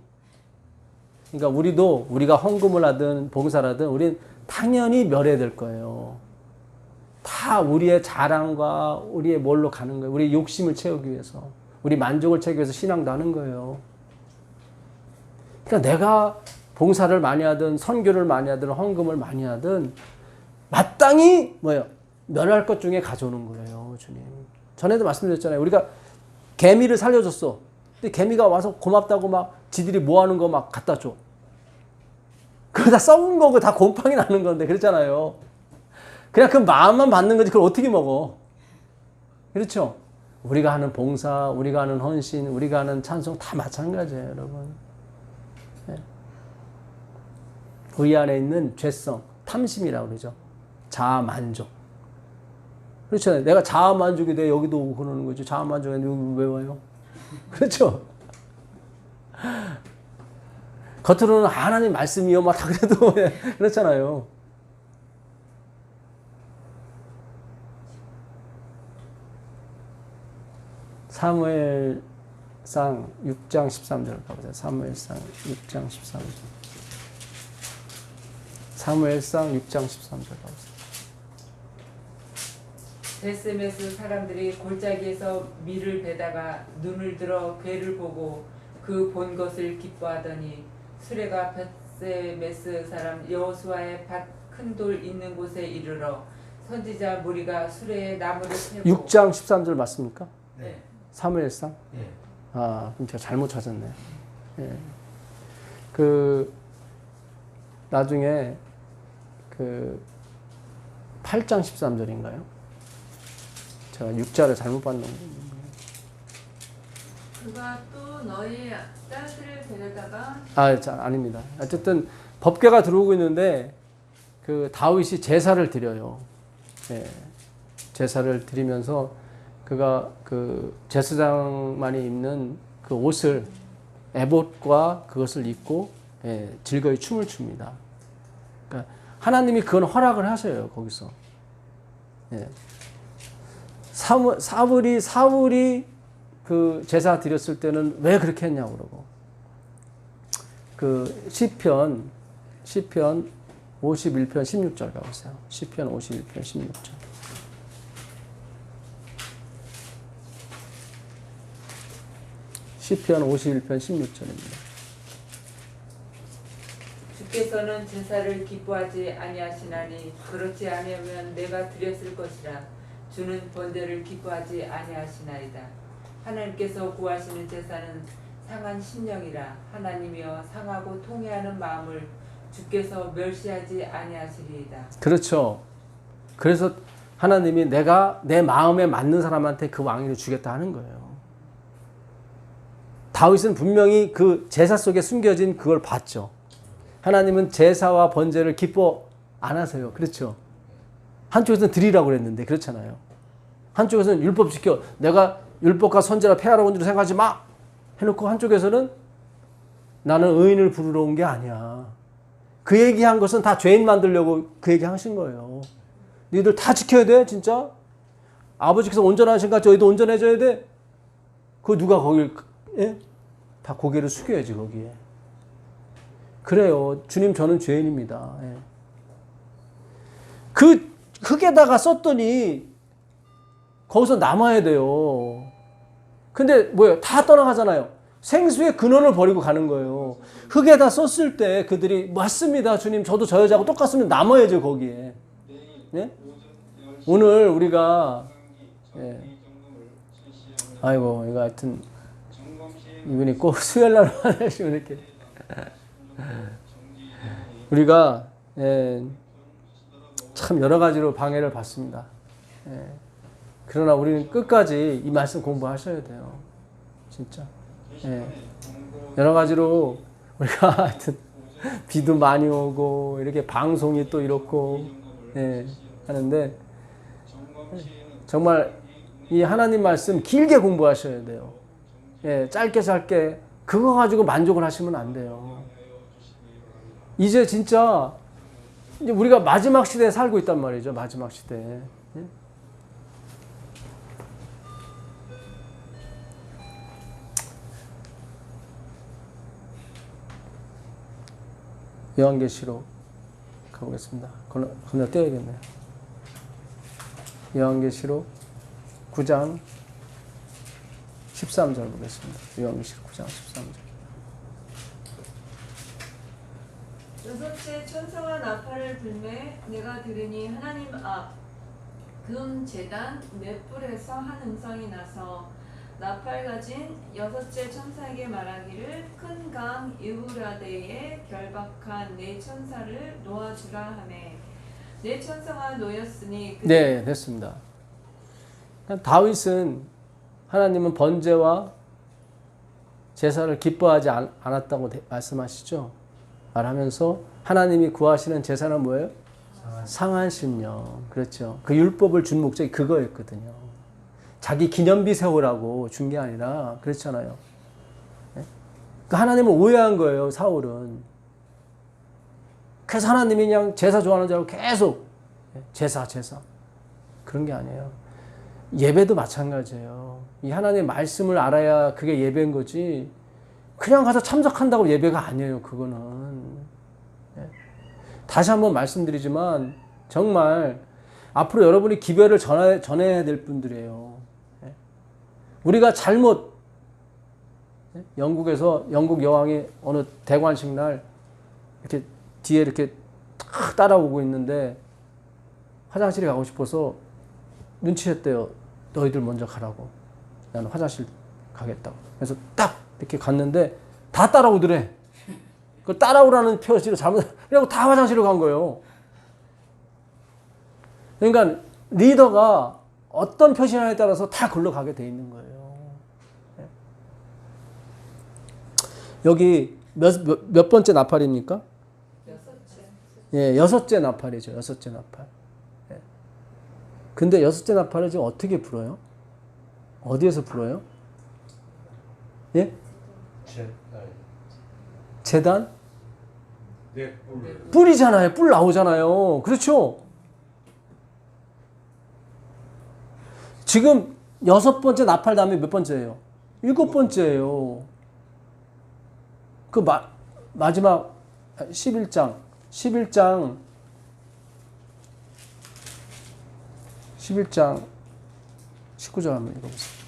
그러니까 우리가 헌금을 하든 봉사를 하든 우린 당연히 멸해야 될 거예요. 다 우리의 자랑과 우리의 뭘로 가는 거예요. 우리의 욕심을 채우기 위해서. 우리 만족을 채우기 위해서 신앙도 하는 거예요. 그러니까 내가 봉사를 많이 하든 선교를 많이 하든 헌금을 많이 하든 마땅히 뭐예요? 멸할 것 중에 가져오는 거예요. 주님. 전에도 말씀드렸잖아요. 우리가 개미를 살려줬어. 근데 개미가 와서 고맙다고 막 지들이 뭐 하는 거 막 갖다 줘. 그거 다 썩은 거고 다 곰팡이 나는 건데 그렇잖아요. 그냥 그 마음만 받는 거지 그걸 어떻게 먹어. 그렇죠? 우리가 하는 봉사, 우리가 하는 헌신, 우리가 하는 찬송 다 마찬가지예요. 여러분. 네. 의 안에 있는 죄성, 탐심이라고 그러죠. 자아만족. 그렇죠? 내가 자아만족이 돼 여기도 오고 그러는 거죠. 자아만족이 여기 왜 와요? 그렇죠? 겉으로는 하나님 말씀이요 막 다 그래도 그렇잖아요. 사무엘상 6장 13절 가보세요. 사무엘상 6장 13절. 사무엘상 6장 13절 가보세요. 베스메스 사람들이 골짜기에서 밀을 베다가 눈을 들어 괴를 보고 그 본 것을 기뻐하더니 수레가 베스메스 사람 여호수아의 밭 큰 돌 있는 곳에 이르러 선지자 무리가 수레에 나무를 태우고 6장 13절 맞습니까? 네. 사무엘상? 예. 아, 그럼 제가 잘못 찾았네요. 예. 그 나중에 그 8장 13절인가요? 제가 6자를 잘못 봤는 거예요. 그가 또 너희 딸들을 데려다가 아닙니다. 어쨌든 법궤가 들어오고 있는데 그 다윗이 제사를 드려요. 예. 제사를 드리면서 그가 그 제사장만이 입는 그 옷을 에봇과 그것을 입고 예, 즐거이 춤을 춥니다. 그러니까 하나님이 그건 허락을 하셔요. 거기서. 예. 사울이 그 제사 드렸을 때는 왜 그렇게 했냐고 그러고 그 시편 51편 16절 가보세요. 시편 51편 16절. 시편 51편 16절입니다. 주께서는 제사를 기뻐하지 아니하시나니 그렇지 아니하면 내가 드렸을 것이라 주는 번제를 기뻐하지 아니하시나이다. 하나님께서 구하시는 제사는 상한 심령이라 하나님이여 상하고 통회하는 마음을 주께서 멸시하지 아니하시리이다. 그렇죠. 그래서 하나님이 내가 내 마음에 맞는 사람한테 그 왕위를 주겠다 하는 거예요. 다윗은 분명히 그 제사 속에 숨겨진 그걸 봤죠. 하나님은 제사와 번제를 기뻐 안 하세요. 그렇죠. 한쪽에서는 드리라고 그랬는데 그렇잖아요. 한쪽에서는 율법 지켜 내가 율법과 선제라 폐하러 온 줄 생각하지 마 해놓고 한쪽에서는 나는 의인을 부르러 온 게 아니야. 그 얘기한 것은 다 죄인 만들려고 그 얘기 하신 거예요. 너희들 다 지켜야 돼 진짜. 아버지께서 온전하신 같이 너희도 온전해져야 돼. 그 누가 거길 예? 다 고개를 숙여야지 거기에. 그래요. 주님 저는 죄인입니다. 예. 그 흙에다가 썼더니 거기서 남아야 돼요. 근데 뭐예요? 다 떠나가잖아요. 생수의 근원을 버리고 가는 거예요. 흙에다 썼을 때 그들이 맞습니다. 주님 저도 저 여자하고 똑같으면 남아야죠 거기에. 예? 오늘 우리가 예. 아이고 이거 하여튼 이분이 꼭 수요일날 하시면 이렇게 우리가 예, 참 여러 가지로 방해를 받습니다. 예. 그러나 우리는 끝까지 이 말씀 공부하셔야 돼요. 진짜. 예. 여러 가지로 우리가 하여튼 비도 많이 오고 이렇게 방송이 또 이렇고 예, 하는데 정말 이 하나님 말씀 길게 공부하셔야 돼요. 예, 짧게 그거 가지고 만족을 하시면 안 돼요. 이제 진짜 이제 우리가 마지막 시대에 살고 있단 말이죠. 마지막 시대에. 예? 요한계시록 가보겠습니다. 건너 떼야겠네요. 요한계시록 9장 13절 보겠습니다. 요한계시록 9장 13절. 여섯째 천사가 나팔을 불매 내가 들으니 하나님 앞 금 제단 맷불에서 한 음성이 나서 나팔 가진 여섯째 천사에게 말하기를 큰 강 유브라데에 결박한 네 천사를 놓아주라 하매 네 천사가 놓였으니 네, 됐습니다. 다윗은 하나님은 번제와 제사를 기뻐하지 않았다고 말씀하시죠. 말하면서 하나님이 구하시는 제사는 뭐예요? 상한 심령. 그렇죠. 그 율법을 준 목적이 그거였거든요. 자기 기념비 세우라고 준 게 아니라 그렇잖아요. 그 하나님을 오해한 거예요. 사울은. 그래서 하나님이 그냥 제사 좋아하는 줄 알고 계속 제사 그런 게 아니에요. 예배도 마찬가지예요. 이 하나님의 말씀을 알아야 그게 예배인 거지. 그냥 가서 참석한다고 예배가 아니에요. 그거는. 예. 다시 한번 말씀드리지만 정말 앞으로 여러분이 기별을 전해야 될 분들이에요. 예. 우리가 잘못 영국에서 영국 여왕이 어느 대관식 날 이렇게 뒤에 이렇게 탁 따라오고 있는데 화장실에 가고 싶어서 눈치챘대요. 너희들 먼저 가라고. 나는 화장실 가겠다고. 그래서 딱 이렇게 갔는데 다 따라오더래. 그 따라오라는 표시로 잘못, 그래고 다 화장실로 간 거예요. 그러니까 리더가 어떤 표시냐에 따라서 다 글로 가게 돼 있는 거예요. 여기 몇 번째 나팔입니까? 예, 6째 나팔이죠. 6째 나팔. 예. 근데 6째 나팔을 지금 어떻게 불어요? 어디에서 불어요? 예? 재단? 네, 뿔이잖아요. 뿔 나오잖아요. 그렇죠? 지금 6번째 나팔 다음에 몇 번째예요? 7번째예요. 그 마지막 11장 19절 한번 읽어보세요.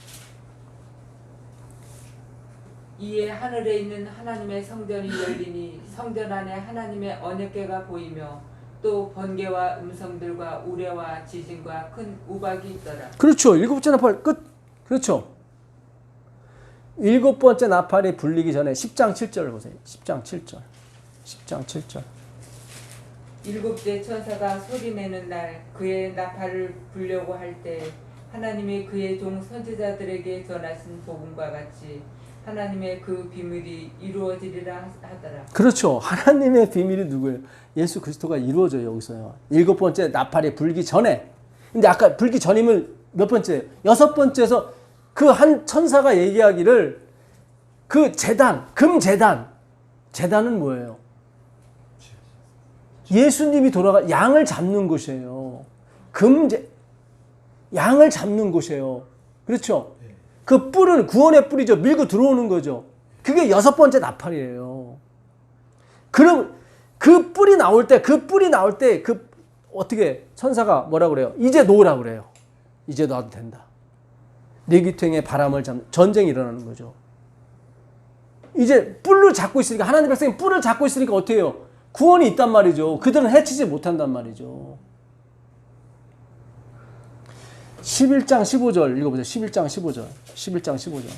이에 하늘에 있는 하나님의 성전이 열리니 성전 안에 하나님의 언약궤가 보이며 또 번개와 음성들과 우레와 지진과 큰 우박이 있더라. 그렇죠. 7번째 나팔 끝. 그렇죠. 7번째 나팔이 불리기 전에 10장 7절을 보세요. 10장 7절. 10장 7절. 7째 천사가 소리내는 날 그의 나팔을 불려고 할 때 하나님이 그의 종 선지자들에게 전하신 복음과 같이 하나님의 그 비밀이 이루어지리라 하더라. 그렇죠. 하나님의 비밀이 누구예요? 예수 그리스도가 이루어져요. 여기서요. 7번째 나팔이 불기 전에. 근데 아까 불기 전이면 몇 번째예요? 6번째에서 그 한 천사가 얘기하기를 그 제단, 금제단. 제단은 뭐예요? 예수님이 돌아가 양을 잡는 곳이에요. 양을 잡는 곳이에요. 그렇죠? 그 뿔은 구원의 뿔이죠. 밀고 들어오는 거죠. 그게 6번째 나팔이에요. 그럼 그 뿔이 나올 때 어떻게 천사가 뭐라 그래요? 이제 놓으라 그래요. 이제 놔도 된다. 네 귀퉁이에 바람을 잡는 전쟁이 일어나는 거죠. 이제 뿔을 잡고 있으니까 하나님 백성이 뿔을 잡고 있으니까 어떻게 해요? 구원이 있단 말이죠. 그들은 해치지 못한단 말이죠. 11장 15절 읽어보세요. 11장 15절. 11장 15절.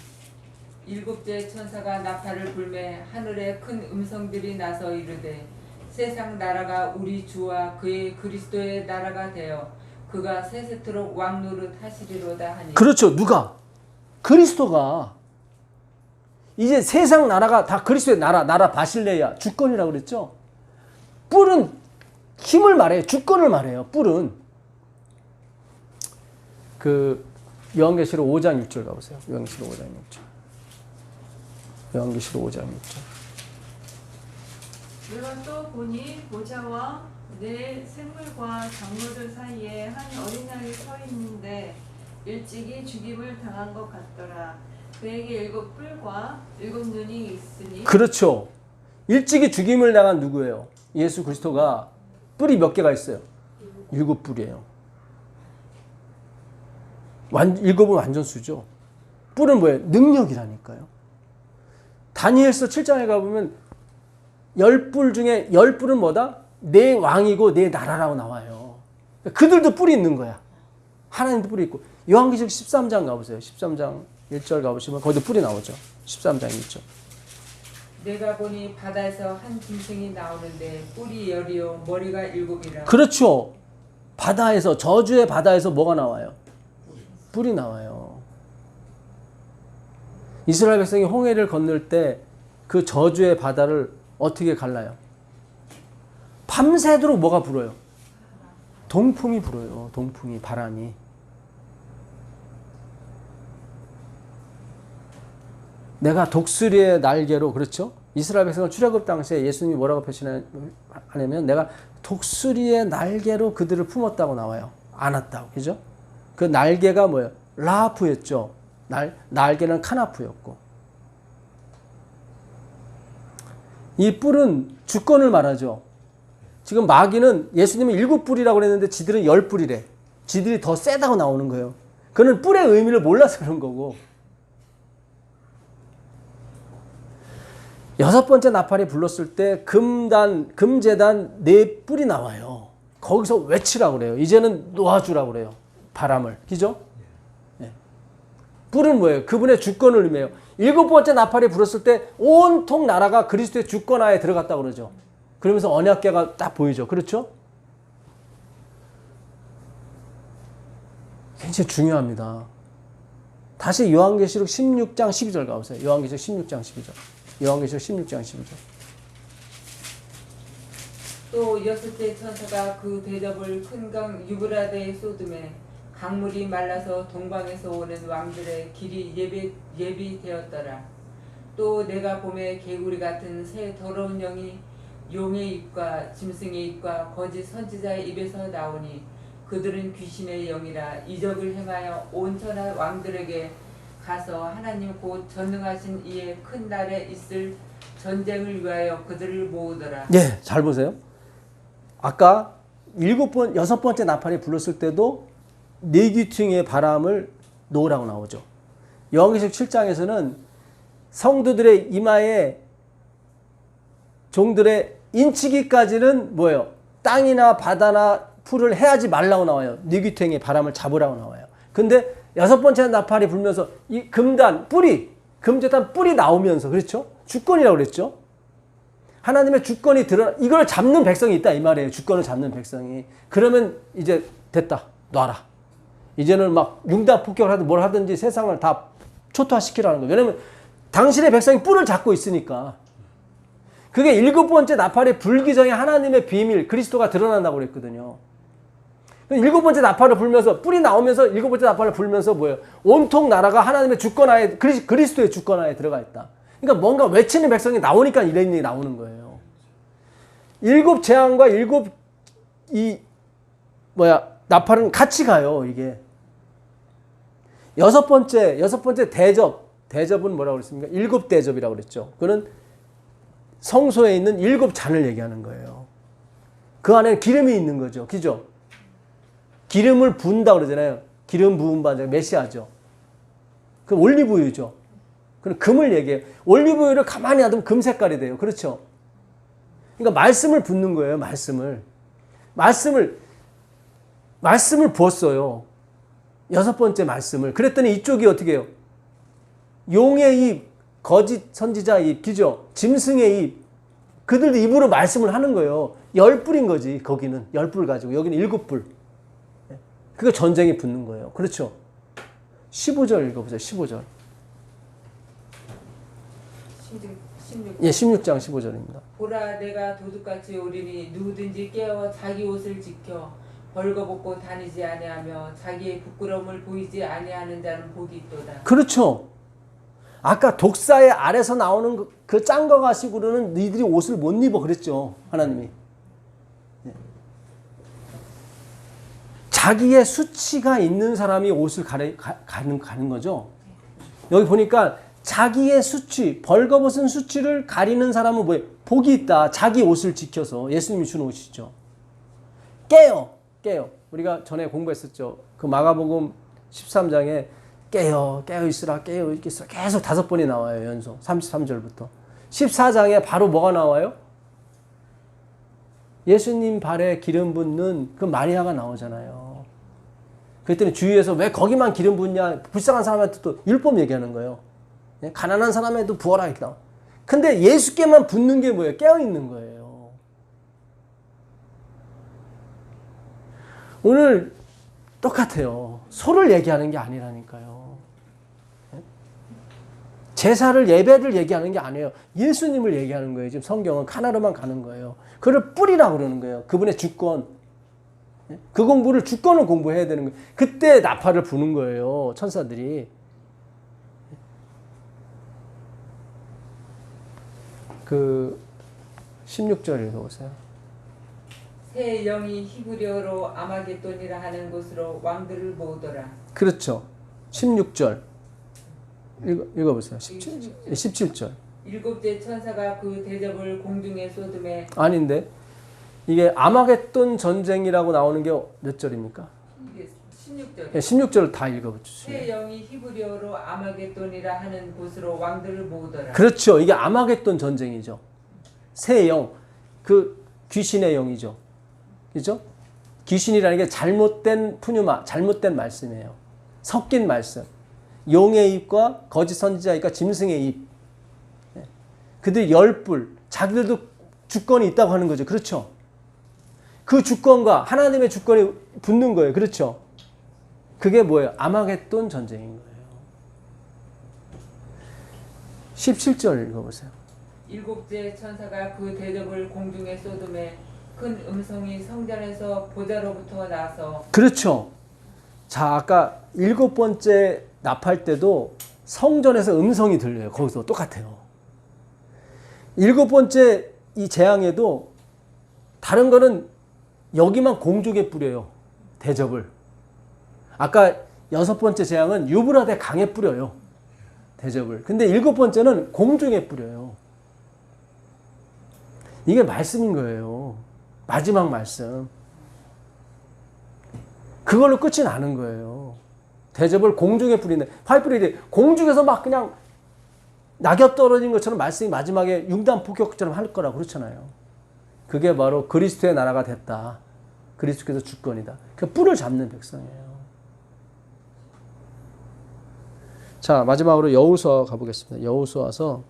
7째 천사가 나팔을 불매 하늘에 큰 음성들이 나서 이르되 세상 나라가 우리 주와 그의 그리스도의 나라가 되어 그가 세세토록 왕노릇 하시리로다 하니. 그렇죠. 누가? 그리스도가. 이제 세상 나라가 다 그리스도의 나라 바실레야 주권이라고 그랬죠. 뿔은 힘을 말해요. 주권을 말해요. 뿔은. 그 요한계시록 5장 6절 가보세요. 요한계시록 5장 6절. 요한계시록 5장 6절. 내가 또 보니 보좌와 내 생물과 장로들 사이에 한 어린 양이 서 있는데 일찍이 죽임을 당한 것 같더라. 그에게 7뿔과 7눈이 있으니. 그렇죠. 일찍이 죽임을 당한 누구예요? 예수 그리스도가 뿔이 몇 개가 있어요? 7뿔이에요. 7은 완전수죠. 뿔은 뭐예요? 능력이라니까요. 다니엘서 7장에 가보면 10뿔 중에 10뿔은 뭐다? 내 왕이고 내 나라라고 나와요. 그들도 뿔이 있는 거야. 하나님도 뿔이 있고. 요한계시록 13장 가보세요. 13장 1절 가보시면 거기도 뿔이 나오죠. 13장 1절. 내가 보니 바다에서 한 짐승이 나오는데 뿔이 10이요 머리가 7이라. 그렇죠. 바다에서 저주의 바다에서 뭐가 나와요? 뿔이 나와요. 이스라엘 백성이 홍해를 건널 때 그 저주의 바다를 어떻게 갈라요? 밤새도록 뭐가 불어요? 동풍이 불어요. 동풍이, 바람이. 내가 독수리의 날개로, 그렇죠? 이스라엘 백성은 출애굽 당시에 예수님이 뭐라고 표시하냐면 내가 독수리의 날개로 그들을 품었다고 나와요. 안았다고. 그죠? 그 날개가 뭐예요? 라하프였죠. 날개는 카나프였고. 이 뿔은 주권을 말하죠. 지금 마귀는 예수님은 7뿔이라고 그랬는데 지들은 10뿔이래. 지들이 더 세다고 나오는 거예요. 그는 뿔의 의미를 몰라서 그런 거고. 6번째 나팔이 불렀을 때 금제단 4뿔이 나와요. 거기서 외치라고 그래요. 이제는 놓아주라고 그래요. 바람을. 그죠? 네. 뿔은 뭐예요? 그분의 주권을 의미해요. 7번째 나팔이 불었을 때 온통 나라가 그리스도의 주권하에 들어갔다고 그러죠. 그러면서 언약궤가 딱 보이죠. 그렇죠? 굉장히 중요합니다. 다시 요한계시록 16장 12절 가보세요. 요한계시록 16장 12절. 요한계시록 16장 12절. 또 6째 천사가 그 대접을 큰 강 유브라데에 쏟음에 강물이 말라서 동방에서 오는 왕들의 길이 예비되었더라. 또 내가 봄에 개구리 같은 새 더러운 영이 용의 입과 짐승의 입과 거짓 선지자의 입에서 나오니 그들은 귀신의 영이라 이적을 행하여 온 천하 왕들에게 가서 하나님 곧 전능하신 이의 큰 날에 있을 전쟁을 위하여 그들을 모으더라. 예, 잘 보세요. 아까 6번째 나팔이 불렀을 때도 네귀퉁의 바람을 놓으라고 나오죠. 요한계시록 7장에서는 성도들의 이마에 종들의 인치기까지는 뭐예요? 땅이나 바다나 풀을 해하지 말라고 나와요. 네귀퉁의 바람을 잡으라고 나와요. 근데 6번째 나팔이 불면서 이 금단 뿔이 금제단 뿔이 나오면서 그렇죠? 주권이라고 그랬죠. 하나님의 주권이 드러나 이걸 잡는 백성이 있다 이 말이에요. 주권을 잡는 백성이. 그러면 이제 됐다. 놔라. 이제는 막 융단 폭격을 하든 뭘 하든지 세상을 다 초토화시키라는 거예요. 왜냐면 당신의 백성이 뿔을 잡고 있으니까. 그게 7번째 나팔이 불기 전에 하나님의 비밀 그리스도가 드러난다고 그랬거든요. 7번째 나팔을 불면서 뿔이 나오면서 7번째 나팔을 불면서 뭐예요? 온통 나라가 하나님의 주권하에 그리스도의 주권하에 들어가 있다. 그러니까 뭔가 외치는 백성이 나오니까 이런 일이 나오는 거예요. 7 재앙과 7 나팔은 같이 가요. 이게 6번째 대접은 뭐라고 그랬습니까? 7 대접이라고 그랬죠. 그는 성소에 있는 7 잔을 얘기하는 거예요. 그 안에 기름이 있는 거죠. 그죠? 기름을 부은다 그러잖아요. 기름 부은 바 메시아죠. 그 올리브유죠. 그럼 금을 얘기해요. 올리브유를 가만히 놔두면 금 색깔이 돼요. 그렇죠? 그러니까 말씀을 붓는 거예요. 말씀을 부었어요. 6번째 말씀을. 그랬더니 이쪽이 어떻게 해요? 용의 입, 거짓 선지자 입, 기죠? 짐승의 입. 그들도 입으로 말씀을 하는 거예요. 10뿔인 거지. 거기는 10뿔 가지고 여기는 7뿔. 그게 전쟁이 붙는 거예요. 그렇죠? 15절 읽어보세요. 15절. 16. 예, 16장 15절입니다. 보라 내가 도둑같이 오리니 누구든지 깨어 자기 옷을 지켜 벌거벗고 다니지 아니하며 자기의 부끄러움을 보이지 아니하는 자는 복이 있도다. 그렇죠. 아까 독사의 알에서 나오는 그 짠거 가식으로는 너희들이 옷을 못 입어 그랬죠. 하나님이. 자기의 수치가 있는 사람이 옷을 가는 거죠. 여기 보니까 자기의 수치, 벌거벗은 수치를 가리는 사람은 뭐예요? 복이 있다. 자기 옷을 지켜서 예수님이 준 옷이죠. 깨어. 우리가 전에 공부했었죠. 그 마가복음 13장에 깨어 있으라 계속 5번이 나와요. 연속 33절부터 14장에 바로 뭐가 나와요? 예수님 발에 기름 붓는 그 마리아가 나오잖아요. 그랬더니 주위에서 왜 거기만 기름 붓냐? 불쌍한 사람한테 또 율법 얘기하는 거예요. 가난한 사람에도 부어라 이렇게 나와. 근데 예수께만 붓는 게 뭐예요? 깨어 있는 거예요. 오늘 똑같아요. 소를 얘기하는 게 아니라니까요. 제사를 예배를 얘기하는 게 아니에요. 예수님을 얘기하는 거예요. 지금 성경은 하나로만 가는 거예요. 그를 뿌리라고 그러는 거예요. 그분의 주권. 그 공부를 주권을 공부해야 되는 거예요. 그때 나팔을 부는 거예요. 천사들이. 그 16절 읽어보세요. 새 영이 히브리어로 아마겟돈이라 하는 곳으로 왕들을 모으더라. 그렇죠. 16절. 읽어보세요. 17절. 일곱째 천사가 그 대접을 공중에 쏟음에 아닌데. 이게 아마겟돈 전쟁이라고 나오는 게 몇 절입니까? 이게 16절. 16절을 다 읽어주세요. 새 영이 히브리어로 아마겟돈이라 하는 곳으로 왕들을 모으더라. 그렇죠. 이게 아마겟돈 전쟁이죠. 새 영, 그 귀신의 영이죠. 그죠? 귀신이라는 게 잘못된 푸뉴마, 잘못된 말씀이에요. 섞인 말씀. 용의 입과 거짓 선지자의 입과 짐승의 입. 그들이 열불, 자기들도 주권이 있다고 하는 거죠. 그렇죠? 그 주권과 하나님의 주권이 붙는 거예요. 그렇죠? 그게 뭐예요? 아마겟돈 전쟁인 거예요. 17절 읽어보세요. 일곱째 천사가 그 대접을 공중에 쏟음에 큰 음성이 성전에서 보좌로부터 나서 그렇죠. 자, 아까 7번째 납할 때도 성전에서 음성이 들려요. 거기서 똑같아요. 7번째 이 재앙에도 다른 거는 여기만 공중에 뿌려요. 대접을. 아까 6번째 재앙은 유브라데 강에 뿌려요. 대접을. 근데 7번째는 공중에 뿌려요. 이게 말씀인 거예요. 마지막 말씀. 그걸로 끝이 나는 거예요. 대접을 공중에 뿌리는, 파이프리디 공중에서 막 그냥 낙엽 떨어진 것처럼 말씀이 마지막에 융단 폭격처럼 할 거라고 그렇잖아요. 그게 바로 그리스도의 나라가 됐다. 그리스도께서 주권이다. 그 뿔을 잡는 백성이에요. 자, 마지막으로 여호수아 가보겠습니다. 여호수아서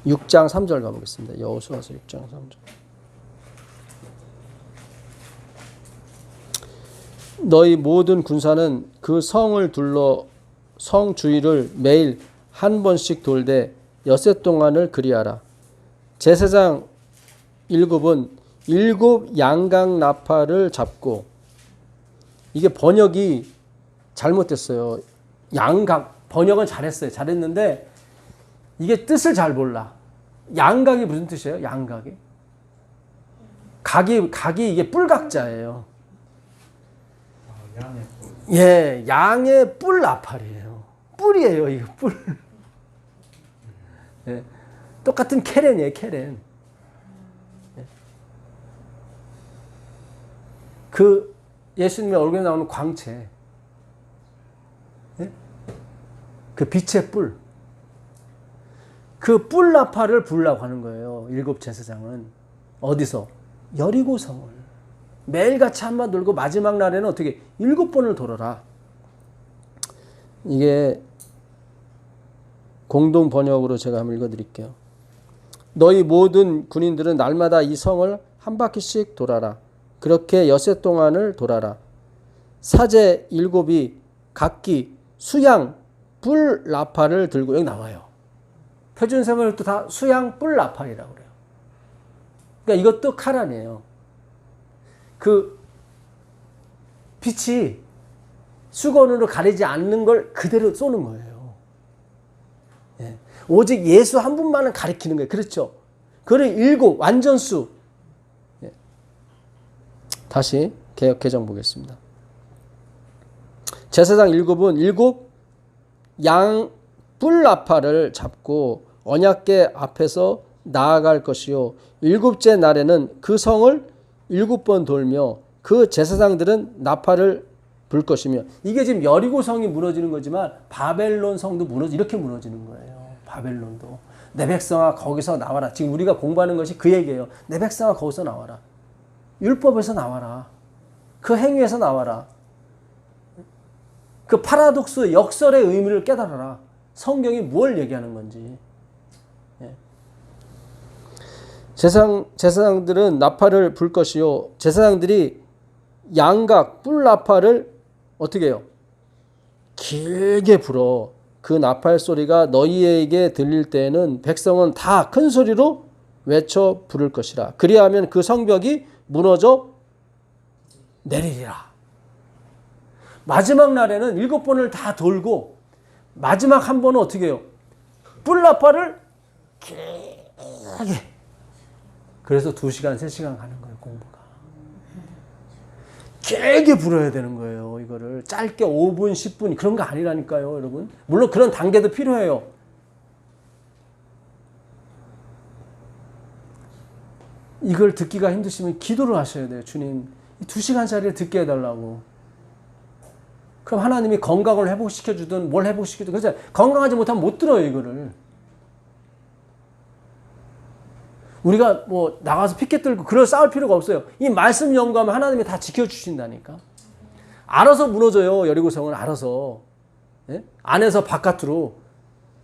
6장 3절 가보겠습니다. 여호수아서 6장 3절. 너희 모든 군사는 그 성을 둘러 성 주위를 매일 한 번씩 돌되 엿새 동안을 그리하라. 제사장 7은 7 양각 나팔을 잡고, 이게 번역이 잘못됐어요. 양각, 번역은 잘했어요. 잘했는데 이게 뜻을 잘 몰라. 양각이 무슨 뜻이에요? 양각이? 각이 이게 뿔각자예요. 양의 뿔. 예, 양의 뿔 나팔이에요. 뿔이에요, 이거 뿔. 예, 똑같은 케렌이에요, 케렌. 예. 그 예수님의 얼굴에 나오는 광채. 예? 그 빛의 뿔. 그 뿔 나팔을 부르려고 하는 거예요. 7 제사장은. 어디서? 여리고성을. 매일같이 한번 돌고 마지막 날에는 어떻게 7번을 돌아라. 이게 공동 번역으로 제가 한번 읽어드릴게요. 너희 모든 군인들은 날마다 이 성을 한 바퀴씩 돌아라. 그렇게 엿새 동안을 돌아라. 사제 7이 각기 수양 뿔 나팔을 들고, 여기 나와요. 표준세번역도 다 수양 뿔 나팔이라고 그래요. 그러니까 이것도 칼 아니에요. 그 빛이 수건으로 가리지 않는 걸 그대로 쏘는 거예요. 예. 오직 예수 한 분만은 가리키는 거예요. 그렇죠? 그를 7 완전수. 예. 다시 개정 보겠습니다. 제사장 7은 7 양 뿔 나팔을 잡고 언약궤 앞에서 나아갈 것이요 7째 날에는 그 성을 7번 돌며 그 제사장들은 나팔을 불 것이며, 이게 지금 여리고 성이 무너지는 거지만 바벨론 성도 이렇게 무너지는 거예요. 바벨론도. 내 백성아 거기서 나와라. 지금 우리가 공부하는 것이 그 얘기예요. 내 백성아 거기서 나와라. 율법에서 나와라. 그 행위에서 나와라. 그 파라독스 역설의 의미를 깨달아라. 성경이 뭘 얘기하는 건지. 예. 제사장들은 나팔을 불 것이요 제사장들이 양각 뿔 나팔을 어떻게 해요? 길게 불어. 그 나팔 소리가 너희에게 들릴 때에는 백성은 다 큰 소리로 외쳐 부를 것이라. 그리하면 그 성벽이 무너져 내리리라. 마지막 날에는 7번을 다 돌고 마지막 한 번은 어떻게 해요? 뿔 나팔을 길게 그래서 2시간, 3시간 가는 거예요, 공부가. 길게 불어야 되는 거예요, 이거를. 짧게 5분, 10분, 그런 거 아니라니까요, 여러분. 물론 그런 단계도 필요해요. 이걸 듣기가 힘드시면 기도를 하셔야 돼요. 주님, 2시간짜리를 듣게 해달라고. 그럼 하나님이 건강을 회복시켜주든 뭘 회복시켜주든, 그래서 건강하지 못하면 못 들어요, 이거를. 우리가 뭐 나가서 피켓 들고 그럴 싸울 필요가 없어요. 이 말씀 연구하면 하나님이 다 지켜주신다니까. 알아서 무너져요, 여리고성은. 알아서. 예? 안에서 바깥으로.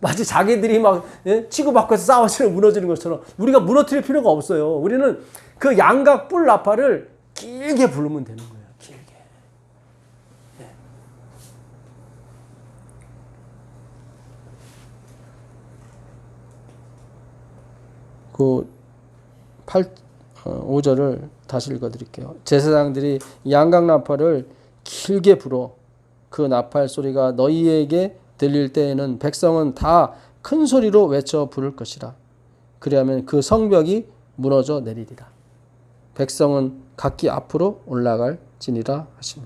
마치 자기들이 막 치고받고서 싸워서 무너지는 것처럼 우리가 무너뜨릴 필요가 없어요. 우리는 그 양각 뿔 나팔을 길게 부르면 되는 거예요. 길게. 네. 그 5절을 다시 읽어드릴게요. 제사장들이 양각 나팔을 길게 불어 그 나팔 소리가 너희에게 들릴 때에는 백성은 다 큰 소리로 외쳐 부를 것이라. 그리하면 그 성벽이 무너져 내리리라. 백성은 각기 앞으로 올라갈지니라 하시네.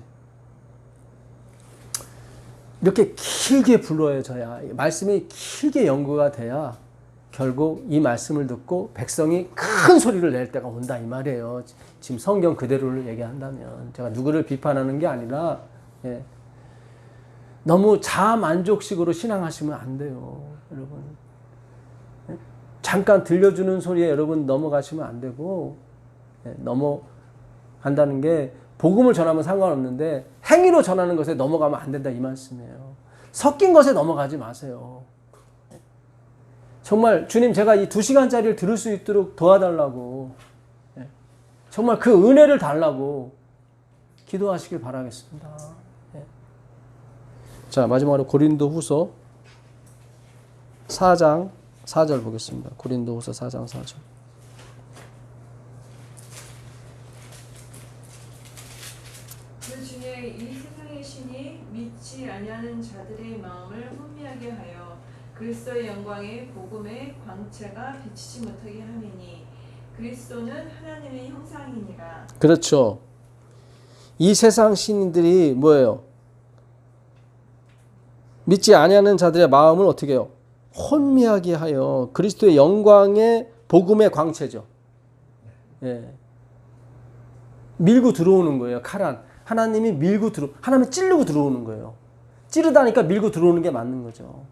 이렇게 길게 불러져야, 말씀이 길게 연구가 돼야 결국 이 말씀을 듣고 백성이 큰 소리를 낼 때가 온다, 이 말이에요. 지금 성경 그대로를 얘기한다면. 제가 누구를 비판하는 게 아니라, 예. 너무 자만족식으로 신앙하시면 안 돼요, 여러분. 예? 잠깐 들려주는 소리에 여러분 넘어가시면 안 되고, 예, 넘어간다는 게 복음을 전하면 상관없는데 행위로 전하는 것에 넘어가면 안 된다, 이 말씀이에요. 섞인 것에 넘어가지 마세요. 예? 정말 주님, 제가 이 2시간짜리를 들을 수 있도록 도와달라고, 예? 정말 그 은혜를 달라고 기도하시길 바라겠습니다. 자, 마지막으로 고린도후서 4장 4절 보겠습니다. 고린도후서 4장 4절. 그 중에 이 세상의 신이 믿지 아니하는 자들의 마음을 혼미하게 하여 그리스도의 영광의 복음의 광채가 비치지 못하게 하느니 그리스도는 하나님의 형상이니라. 그렇죠. 이 세상 신들이 뭐예요? 믿지 아니하는 자들의 마음을 어떻게 해요? 혼미하게 하여 그리스도의 영광의 복음의 광채죠. 예. 밀고 들어오는 거예요. 칼안. 하나님이 하나님이 찌르고 들어오는 거예요. 찌르다니까 밀고 들어오는 게 맞는 거죠.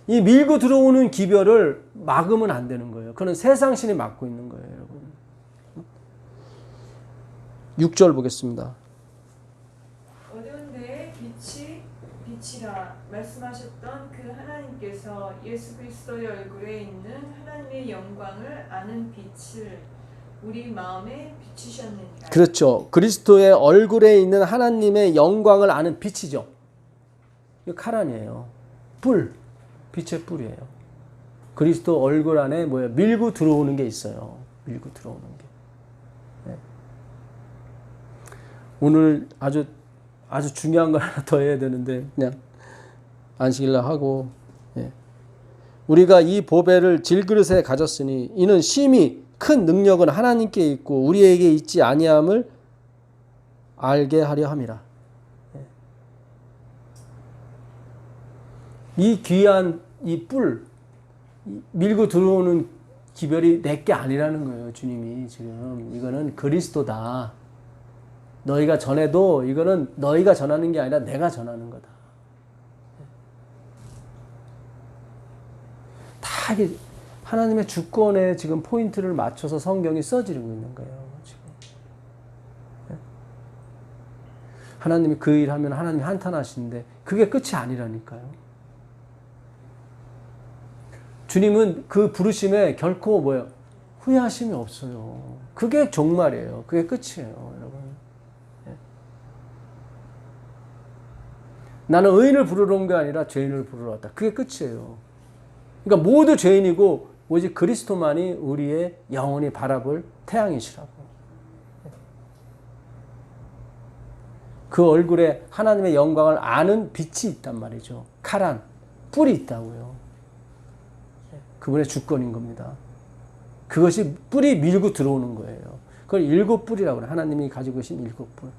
이 밀고 들어오는 기별을 막으면 안 되는 거예요. 그건 세상 신이 막고 있는 거예요, 여러분. 6절 보겠습니다. 어두운데 빛이라 말씀하셨던 그 하나님께서 예수 그리스도의 얼굴에 있는 하나님의 영광을 아는 빛을 우리 마음에 비추셨느니라. 그렇죠. 그리스도의 얼굴에 있는 하나님의 영광을 아는 빛이죠. 이거 카란이에요. 뿔. 빛의 뿔이에요. 그리스도 얼굴 안에 뭐예요? 밀고 들어오는 게 있어요. 밀고 들어오는 게. 네. 오늘 아주 중요한 걸 하나 더 해야 되는데 그냥 안식일날 하고, 예. 우리가 이 보배를 질그릇에 가졌으니 이는 심히 큰 능력은 하나님께 있고 우리에게 있지 아니함을 알게 하려 함이라. 예. 이 귀한 이 뿔 밀고 들어오는 기별이 내게 아니라는 거예요. 주님이 지금 이거는 그리스도다. 너희가 전해도 이거는 너희가 전하는 게 아니라 내가 전하는 거다. 다 이게 하나님의 주권에 지금 포인트를 맞춰서 성경이 써지고 있는 거예요. 지금. 하나님이 그 일하면 하나님이 한탄하시는데 그게 끝이 아니라니까요. 주님은 그 부르심에 결코 뭐예요? 후회하심이 없어요. 그게 종말이에요. 그게 끝이에요, 여러분. 나는 의인을 부르러 온 게 아니라 죄인을 부르러 왔다. 그게 끝이에요. 그러니까 모두 죄인이고 오직 그리스도만이 우리의 영원히 바라볼 태양이시라고. 그 얼굴에 하나님의 영광을 아는 빛이 있단 말이죠. 카란, 뿔이 있다고요. 그분의 주권인 겁니다. 그것이 뿔이 밀고 들어오는 거예요. 그걸 7뿔이라고 그래요. 하나님이 가지고 계신 7뿔.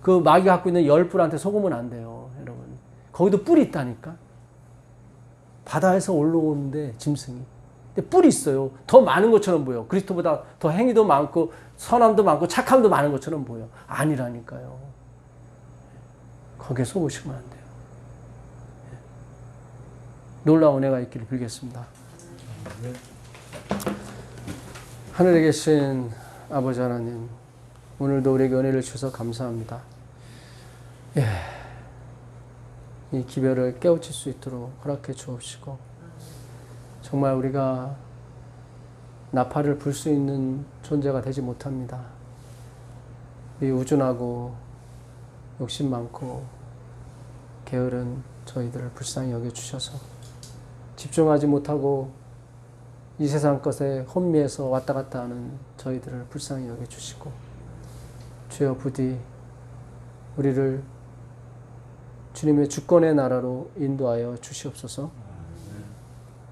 그 마귀 갖고 있는 10뿔한테 속으면 안 돼요, 여러분. 거기도 뿔이 있다니까. 바다에서 올라오는데 짐승이. 근데 뿔이 있어요. 더 많은 것처럼 보여. 그리스도보다 더 행위도 많고 선함도 많고 착함도 많은 것처럼 보여. 아니라니까요. 거기에 속으시면 안 돼요. 놀라운 은혜가 있기를 빌겠습니다. 하늘에 계신 아버지 하나님, 오늘도 우리에게 은혜를 주셔서 감사합니다. 이 기별을 깨우칠 수 있도록 허락해 주옵시고, 정말 우리가 나팔을 불 수 있는 존재가 되지 못합니다. 이 우준하고 욕심 많고 게으른 저희들을 불쌍히 여겨주셔서 집중하지 못하고 이 세상 것에 혼미해서 왔다 갔다 하는 저희들을 불쌍히 여겨주시고, 주여 부디 우리를 주님의 주권의 나라로 인도하여 주시옵소서.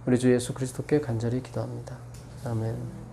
우리 주 예수 그리스도께 간절히 기도합니다. 아멘.